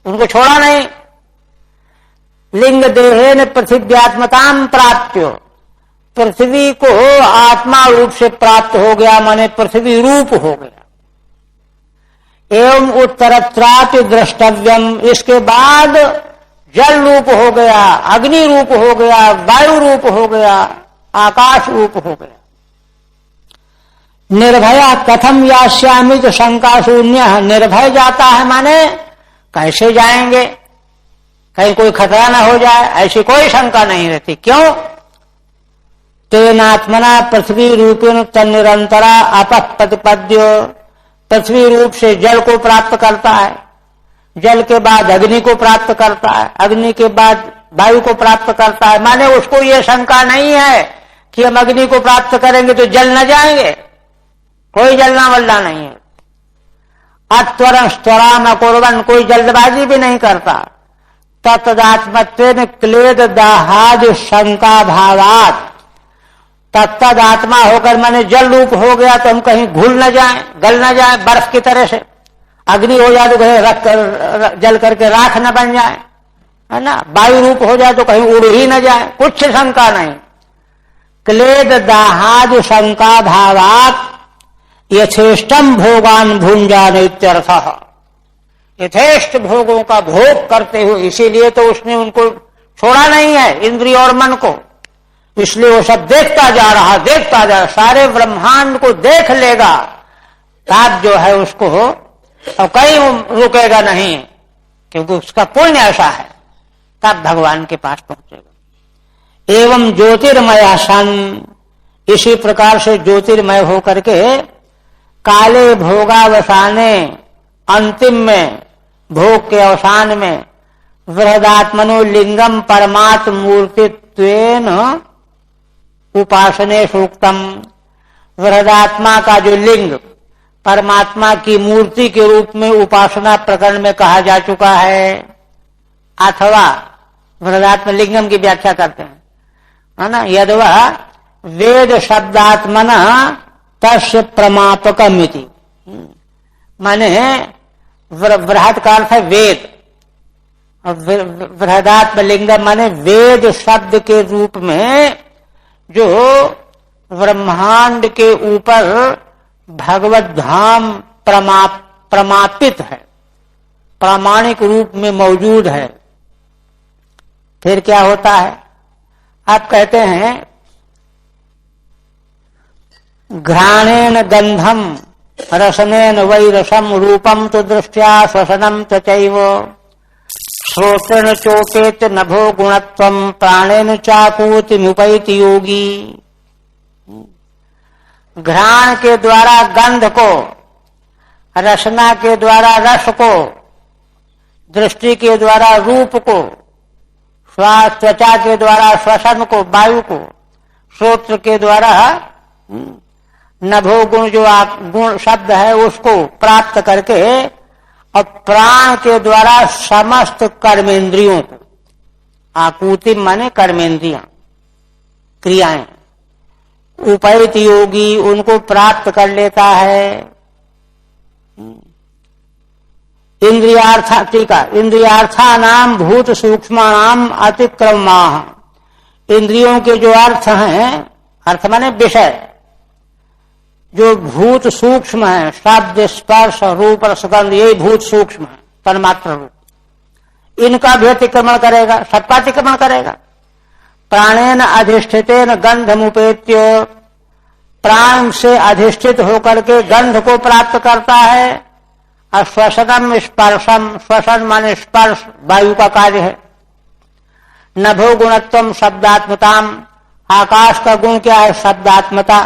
[SPEAKER 1] उनको छोड़ा नहीं। लिंग देहेन पृथिव्यात्मताम प्राप्त्यो, पृथ्वी को आत्मा रूप से प्राप्त हो गया, माने पृथ्वी रूप हो गया। एवं उत्तरत्रापि द्रष्टव्यम, इसके बाद जल रूप हो गया, अग्नि रूप हो गया, वायु रूप हो गया, आकाश रूप हो गया। निर्भया कथम यास्यामि तो शंका शून्य, निर्भय जाता है माने कैसे जाएंगे, कहीं कोई खतरा न हो जाए, ऐसी कोई शंका नहीं रहती। क्यों? तेनात्मना पृथ्वी रूपेण तन्निरंतरा अपः प्रतिपद्यो, पृथ्वी रूप से जल को प्राप्त करता है, जल के बाद अग्नि को प्राप्त करता है, अग्नि के बाद वायु को प्राप्त करता है। माने उसको ये शंका नहीं है कि हम अग्नि को प्राप्त करेंगे तो जल न जाएंगे, कोई जलना वलना नहीं है। अत्वरं स्वराम अकुर्वन्, कोई जल्दबाजी भी नहीं करता। तत्तदात्मत्वेन क्लेद दाहाद शंका भावात, तत्तदात्मा होकर माने जल रूप हो गया तो हम कहीं घुल न जाए, गल न जाए बर्फ की तरह से। अग्नि हो जाए तो कहीं रख कर जल करके राख न बन जाए, है ना। वायु रूप हो जाए तो कहीं उड़ ही न जाए, कुछ शंका नहीं। क्लेद दाहाद शंका भावात यथेष्टम भोगान भुंजान इत्यर्थः, यथेष्ट भोगों का भोग करते हुए, इसीलिए तो उसने उनको छोड़ा नहीं है, इंद्रिय और मन को। इसलिए वो सब देखता जा रहा, देखता जा रहा, सारे ब्रह्मांड को देख लेगा, तब जो है उसको और कहीं रुकेगा नहीं, क्योंकि उसका पुण्य ऐसा है, तब भगवान के पास पहुंचेगा। एवं ज्योतिर्मय सन, इसी प्रकार से ज्योतिर्मय होकर के काले भोगावसाने, अंतिम में भोग के अवसान में वृहदात्मनो लिंगम परमात्म मूर्तित्वेन उपासने सूक्तम, वृहदात्मा का जो लिंग परमात्मा की मूर्ति के रूप में उपासना प्रकरण में कहा जा चुका है। अथवा वृहदात्म लिंगम की व्याख्या करते हैं, है ना। यद्वा वेद शब्दात्मना तस्य प्रमापकमिति, माने वृहद का अर्थ है वेद, वृहदात्म लिंगम माने वेद शब्द के रूप में जो ब्रह्मांड के ऊपर भगवत धाम प्रमापित है, प्रामाणिक रूप में मौजूद है। फिर क्या होता है? आप कहते हैं घ्राणेन गंधम रसनेन वै रसम रूपम तो दृष्टया श्वसनम तचैव श्रोत्रेण चोपेत नभो गुणत्वम प्राणेन चापूति मुपैति योगी। घ्राण के द्वारा गंध को, रसना के द्वारा रस को, दृष्टि के द्वारा रूप को, श्वास त्वचा के द्वारा श्वसन को, वायु को, श्रोत्र के द्वारा नभो गुण जो गुण शब्द है उसको प्राप्त करके, और प्राण के द्वारा समस्त कर्मेंद्रियों को, आकुति माने कर्मेंद्रियां, क्रियाएं। उपैत योगी उनको प्राप्त कर लेता है। इंद्रियार्था, टीका, इंद्रियार्था नाम भूत सूक्ष्मानाम अतिक्रमाः। इंद्रियों के जो अर्थ हैं, अर्थ माने विषय, जो भूत सूक्ष्म है, शब्द स्पर्श रूप रसगंध, ये भूत सूक्ष्म है, तन्मात्र रूप, इनका भी अतिक्रमण करेगा, सबका अतिक्रमण करेगा। प्राणेन अधिष्ठितेन गंधमुपेत्य, प्राण से अधिष्ठित होकर के गंध को प्राप्त करता है। और श्वसनम स्पर्शम, श्वसन माने स्पर्श, वायु का कार्य है। नभो गुणत्वम शब्दात्मताम, आकाश का गुण क्या है? शब्दात्मता,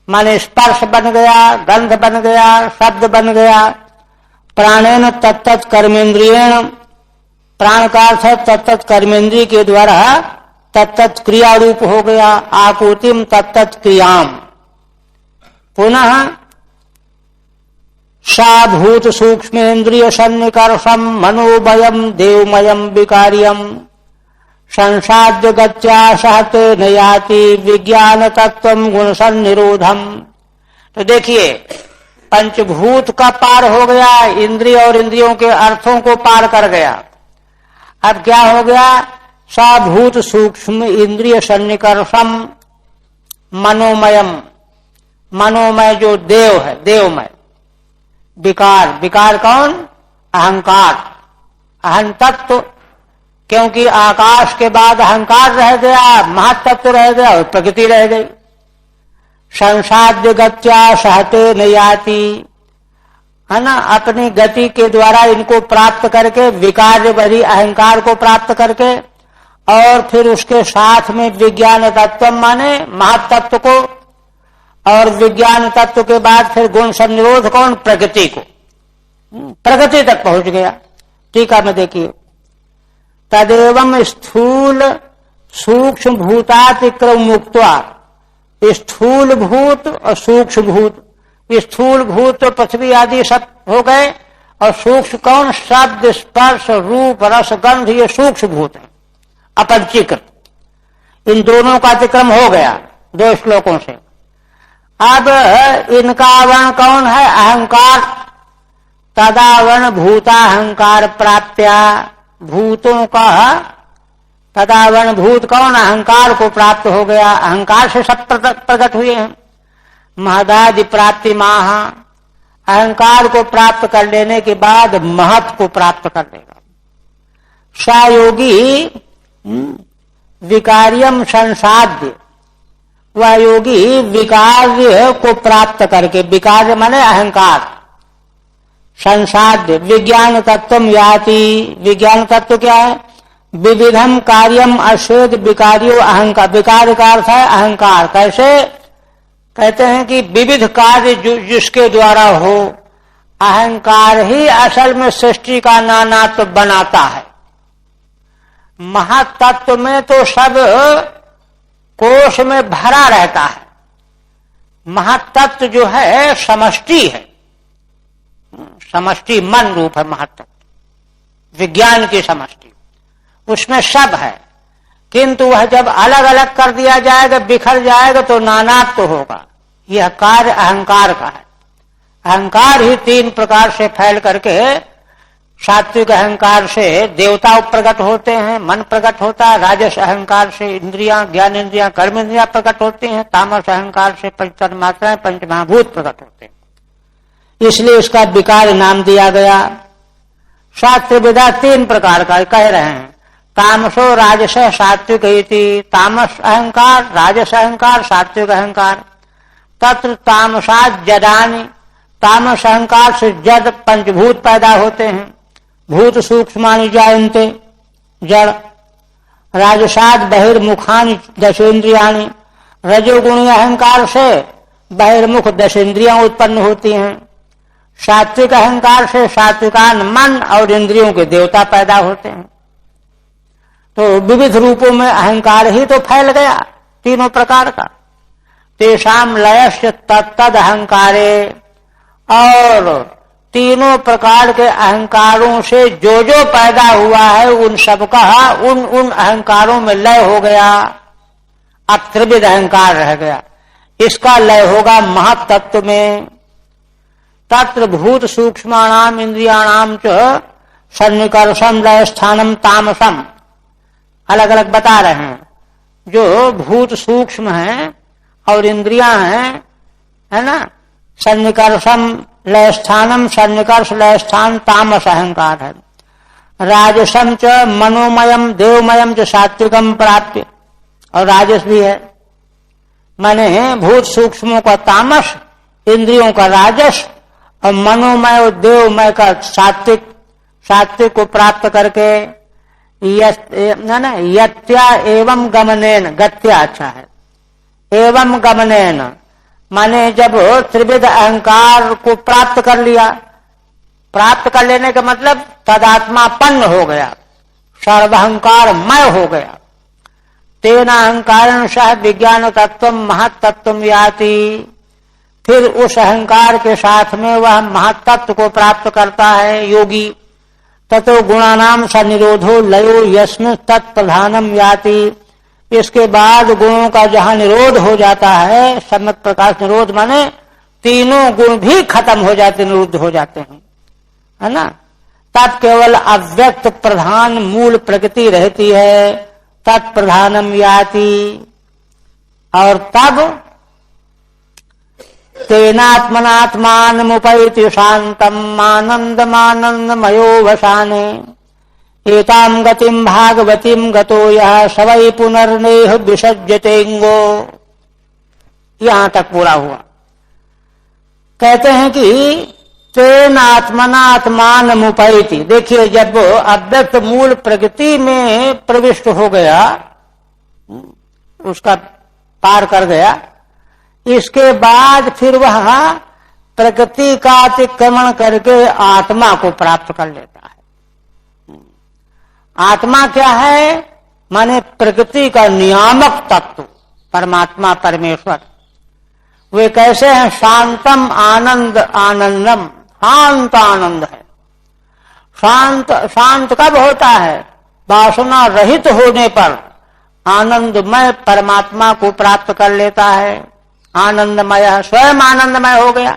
[SPEAKER 1] माने स्पर्श बन गया, गंध बन गया, शब्द बन गया। प्राणेन तत्त कर्मेंद्रियेण, प्राण का अर्थ है तत्त कर्मेंद्रिय के द्वारा तत्त क्रिया रूप हो गया। आकुतिम तत्त क्रियाम, पुनः सा भूत सूक्ष्मेन्द्रिय सन्निकर्षम मनोमयम देवमयम विकार्यम संसाद्य गत्या सहते नयाति विज्ञान तत्वम गुण सन्निरोधम। तो देखिए, पंचभूत का पार हो गया, इंद्रिय और इंद्रियों के अर्थों को पार कर गया। अब क्या हो गया? सा भूत सूक्ष्म इंद्रिय सन्निकर्षम मनोमयम, मनोमय जो देव है, देवमय। विकार, विकार कौन? अहंकार, अहं तत्व, क्योंकि आकाश के बाद अहंकार रह गया, महत्तत्व रह गया और प्रकृति रह गई। संसाद्य गत्या सहते नयाति, है ना, अपनी गति के द्वारा इनको प्राप्त करके, विकार भरी अहंकार को प्राप्त करके, और फिर उसके साथ में विज्ञान तत्व माने महत्तत्व को, और विज्ञान तत्व के बाद फिर गुण संनिरोध कौन? प्रकृति को, प्रकृति तक पहुंच गया। टीका में देखिए, तदेवं स्थूल सूक्ष्म भूतातिक्रम मुक्त्वा, स्थूल भूत और सूक्ष्म भूत, स्थूल भूत तो पृथ्वी आदि सब हो गए, और सूक्ष्म कौन? शब्द स्पर्श रूप रस गंध, ये सूक्ष्म भूत है, अपंचीकृत। इन दोनों का अतिक्रम हो गया 2 श्लोकों से। अब इनका आवरण कौन है? अहंकार। तदावरण भूताहंकार प्राप्त्या, भूतों का तदावरण भूत कौन? अहंकार को प्राप्त हो गया, अहंकार से सब प्रकट हुए हैं। महदादि प्राप्ति माह, अहंकार को प्राप्त कर लेने के बाद महत को प्राप्त कर लेगा। सा योगी विकार्यम संसाद्य, वह योगी विकार्य को प्राप्त करके, विकार्य माने अहंकार, संसाद्य विज्ञान तत्व याति। विज्ञान तत्व क्या है? विविधम कार्यम अश्वेद विकार्यो अहंकार, विकार का अर्थ है अहंकार। कैसे? कहते हैं कि विविध कार्य जिसके द्वारा हो, अहंकार ही असल में सृष्टि का नानात्व बनाता है। महातत्व में तो सब कोश में भरा रहता है, महातत्व जो है समष्टि है, समष्टि मन रूप है महातत्व, विज्ञान की समष्टि, उसमें सब है। किंतु वह जब अलग अलग कर दिया जाएगा, बिखर जाएगा, तो नानात्व होगा। यह कार्य अहंकार का है। अहंकार ही 3 प्रकार से फैल करके, सात्विक अहंकार से देवता प्रकट होते हैं, मन प्रकट होता है। राजस अहंकार से इंद्रियां, ज्ञान इंद्रियां, कर्म इंद्रियां प्रकट होती हैं। तामस अहंकार से पंच तन्मात्राएं, पंच महाभूत प्रकट होते हैं। इसलिए इसका विकार नाम दिया गया। शास्त्र विदा 3 प्रकार का कह रहे हैं। तामसो राजस सात्विक इति, तामस अहंकार, राजस अहंकार, सात्विक अहंकार। तत्र तामसात् जडानि, तामस अहंकार से जड़ पंचभूत पैदा होते हैं। भूत सूक्ष्मानि जायन्ते, जड़। राजसाद बहिर्मुखानि दशेन्द्रियाणि, रजोगुणी अहंकार से बहिर्मुख 10 इंद्रियां उत्पन्न होती हैं। सात्विक अहंकार से सात्विकान मन और इंद्रियों के देवता पैदा होते हैं। तो विविध रूपों में अहंकार ही तो फैल गया 3 प्रकार का। तेषाम लयस्य तत्तद अहंकारे, और तीनों प्रकार के अहंकारों से जो जो पैदा हुआ है उन सबका उन अहंकारों में लय हो गया। अब त्रिविध अहंकार रह गया, इसका लय होगा महत्तत्व में। तत्र भूत सूक्ष्माणाम इंद्रियाणाम च सन्निकर्षम लय स्थानम तामसम, अलग अलग बता रहे हैं। जो भूत सूक्ष्म है और इंद्रियां हैं, है ना, सन्निकर्षम लय स्थानम, सन्निकर्ष लय स्थान तामस अहंकार है। राजसम च मनोमयम देवमयम च सात्विकम प्राप्य, और राजस भी है, माने भूत सूक्ष्मों का तामस, इंद्रियों का राजस और मनोमय और देवमय का सात्विक, सात्विक को प्राप्त करके यत्या एवं गमनेन, गत्या अच्छा है, एवं गमनेन माने जब त्रिविध अहंकार को प्राप्त कर लिया, प्राप्त कर लेने का मतलब तदात्मापन्न हो गया, सर्वअहंकार मय हो गया। तेना अहंकार सह विज्ञान तत्व महत्तत्व याति, फिर उस अहंकार के साथ में वह महत्तत्व को प्राप्त करता है योगी। ततो गुणानाम सनिरोधो लयो यस्मिन् तत्प्रधानम याति, इसके बाद गुणों का जहां निरोध हो जाता है, सम्यक प्रकाश निरोध माने तीनों गुण भी खत्म हो जाते, निरुद्ध हो जाते हैं, है ना। तब केवल अव्यक्त प्रधान मूल प्रकृति रहती है, तत्प्रधानम याति। और तब तेनात्मनात्मानमुपैति शांतम आनंदमानंदमयो वसाने, एताम गतिम भागवतीम गतो यह सवै पुनर्नेह विसज्जतेंगो। यहां तक पूरा हुआ। कहते हैं कि तेनात्मनात्मानमुपैति, देखिए जब अव्यक्त मूल प्रकृति में प्रविष्ट हो गया, उसका पार कर गया, इसके बाद फिर वह प्रकृति का अतिक्रमण करके आत्मा को प्राप्त कर लेता है। आत्मा क्या है, माने प्रकृति का नियामक तत्व परमात्मा परमेश्वर। वे कैसे हैं, शांतम आनंद आनंदम, शांत आनंद है। शांत शांत कब होता है, वासना रहित होने पर आनंदमय परमात्मा को प्राप्त कर लेता है। आनंदमय, स्वयं आनंदमय हो गया,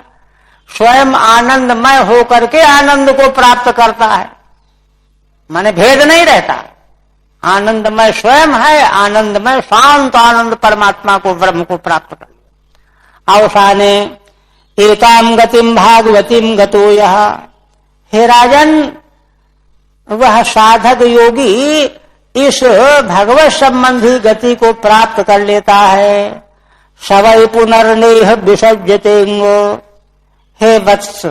[SPEAKER 1] स्वयं आनंदमय होकर के आनंद को प्राप्त करता है, माने भेद नहीं रहता। आनंदमय स्वयं है, आनंदमय शांत आनंद परमात्मा को, ब्रह्म को प्राप्त कर लिया। अवसाने एताम गतिम भागवतीम गतो यह, हे राजन, वह साधक योगी इस भगवत संबंधी गति को प्राप्त कर लेता है। सवै पुनर्नेह विसज्जतेंगो, हे वत्स,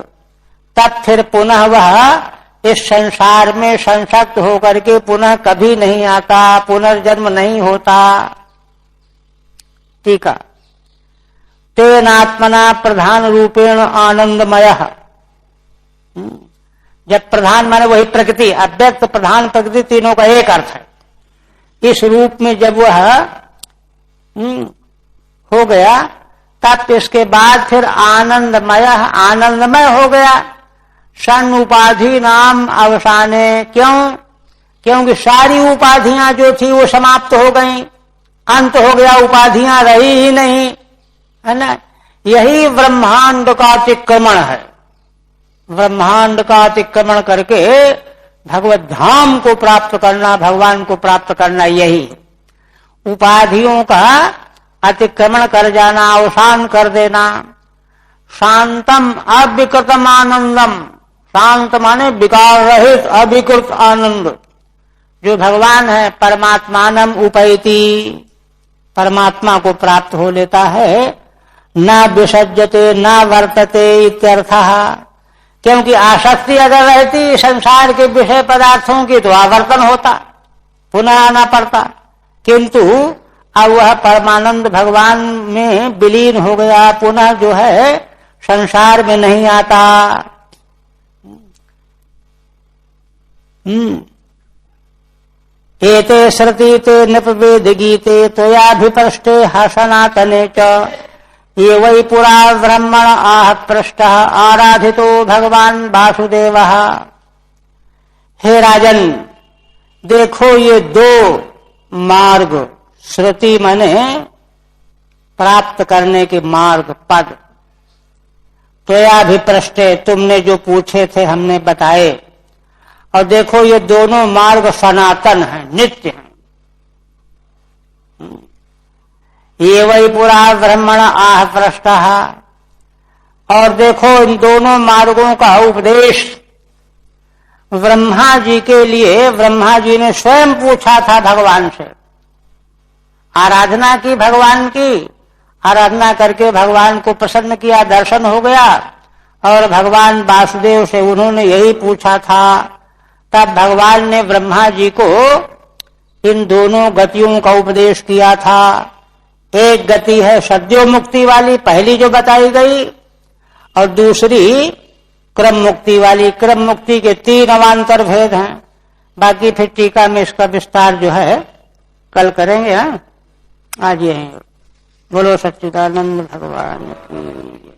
[SPEAKER 1] तब फिर पुनः वह इस संसार में संसक्त होकर के पुनः कभी नहीं आता, पुनर्जन्म नहीं होता। टीका, तेनात्मना प्रधान रूपेण आनंदमय, जब प्रधान माने वही प्रकृति, अव्यक्त प्रधान प्रकृति, तीनों का एक अर्थ है। इस रूप में जब वह हो गया, तब इसके बाद फिर आनंदमय, आनंदमय हो गया। सन उपाधि नाम अवसाने, क्यों, क्योंकि सारी उपाधियां जो थी वो समाप्त हो गई, अंत हो गया, उपाधियां रही ही नहीं, है ना। यही ब्रह्मांड का अतिक्रमण है। ब्रह्मांड का अतिक्रमण करके भगवत धाम को प्राप्त करना, भगवान को प्राप्त करना, यही उपाधियों का अतिक्रमण कर जाना, अवसान कर देना। शांतम अविकृतम आनंदम, शांत माने विकार रहित अविकृत आनंद, जो भगवान है, परमात्मानम उपैति, परमात्मा को प्राप्त हो लेता है। न विसज्जते न वर्तते इत्यर्थः, क्योंकि आसक्ति अगर रहती संसार के विषय पदार्थों की तो आवर्तन होता, पुनः आना पड़ता, किंतु अब वह परमानंद भगवान में विलीन हो गया, पुनः जो है संसार में नहीं आता। एते श्रुति ते नृपवेद गीते त्वयाभिपृष्टे सनातने च ये वै पुरा ब्रह्मण आह पृष्टः आराधितो भगवान वासुदेवः। हे राजन, देखो ये दो मार्ग, श्रुति माने प्राप्त करने के मार्ग, पद, त्वयाभिप्रष्टे, तुमने जो पूछे थे हमने बताए। और देखो ये दोनों मार्ग सनातन हैं, नित्य हैं। ये वै पुरा ब्रह्मण आह पृष्टः, और देखो इन दोनों मार्गों का उपदेश ब्रह्मा जी के लिए ब्रह्मा जी ने स्वयं पूछा था भगवान से। आराधना की भगवान की, आराधना करके भगवान को प्रसन्न किया, दर्शन हो गया, और भगवान वासुदेव से उन्होंने यही पूछा था। तब भगवान ने ब्रह्मा जी को इन दोनों गतियों का उपदेश किया था। एक गति है सद्यो मुक्ति वाली, पहली जो बताई गई, और दूसरी क्रम मुक्ति वाली। क्रम मुक्ति के 3 अवान्तर भेद हैं। बाकी फिर टीका में इसका विस्तार जो है कल करेंगे। आज यही बोलो सच्चिदानंद भगवान की।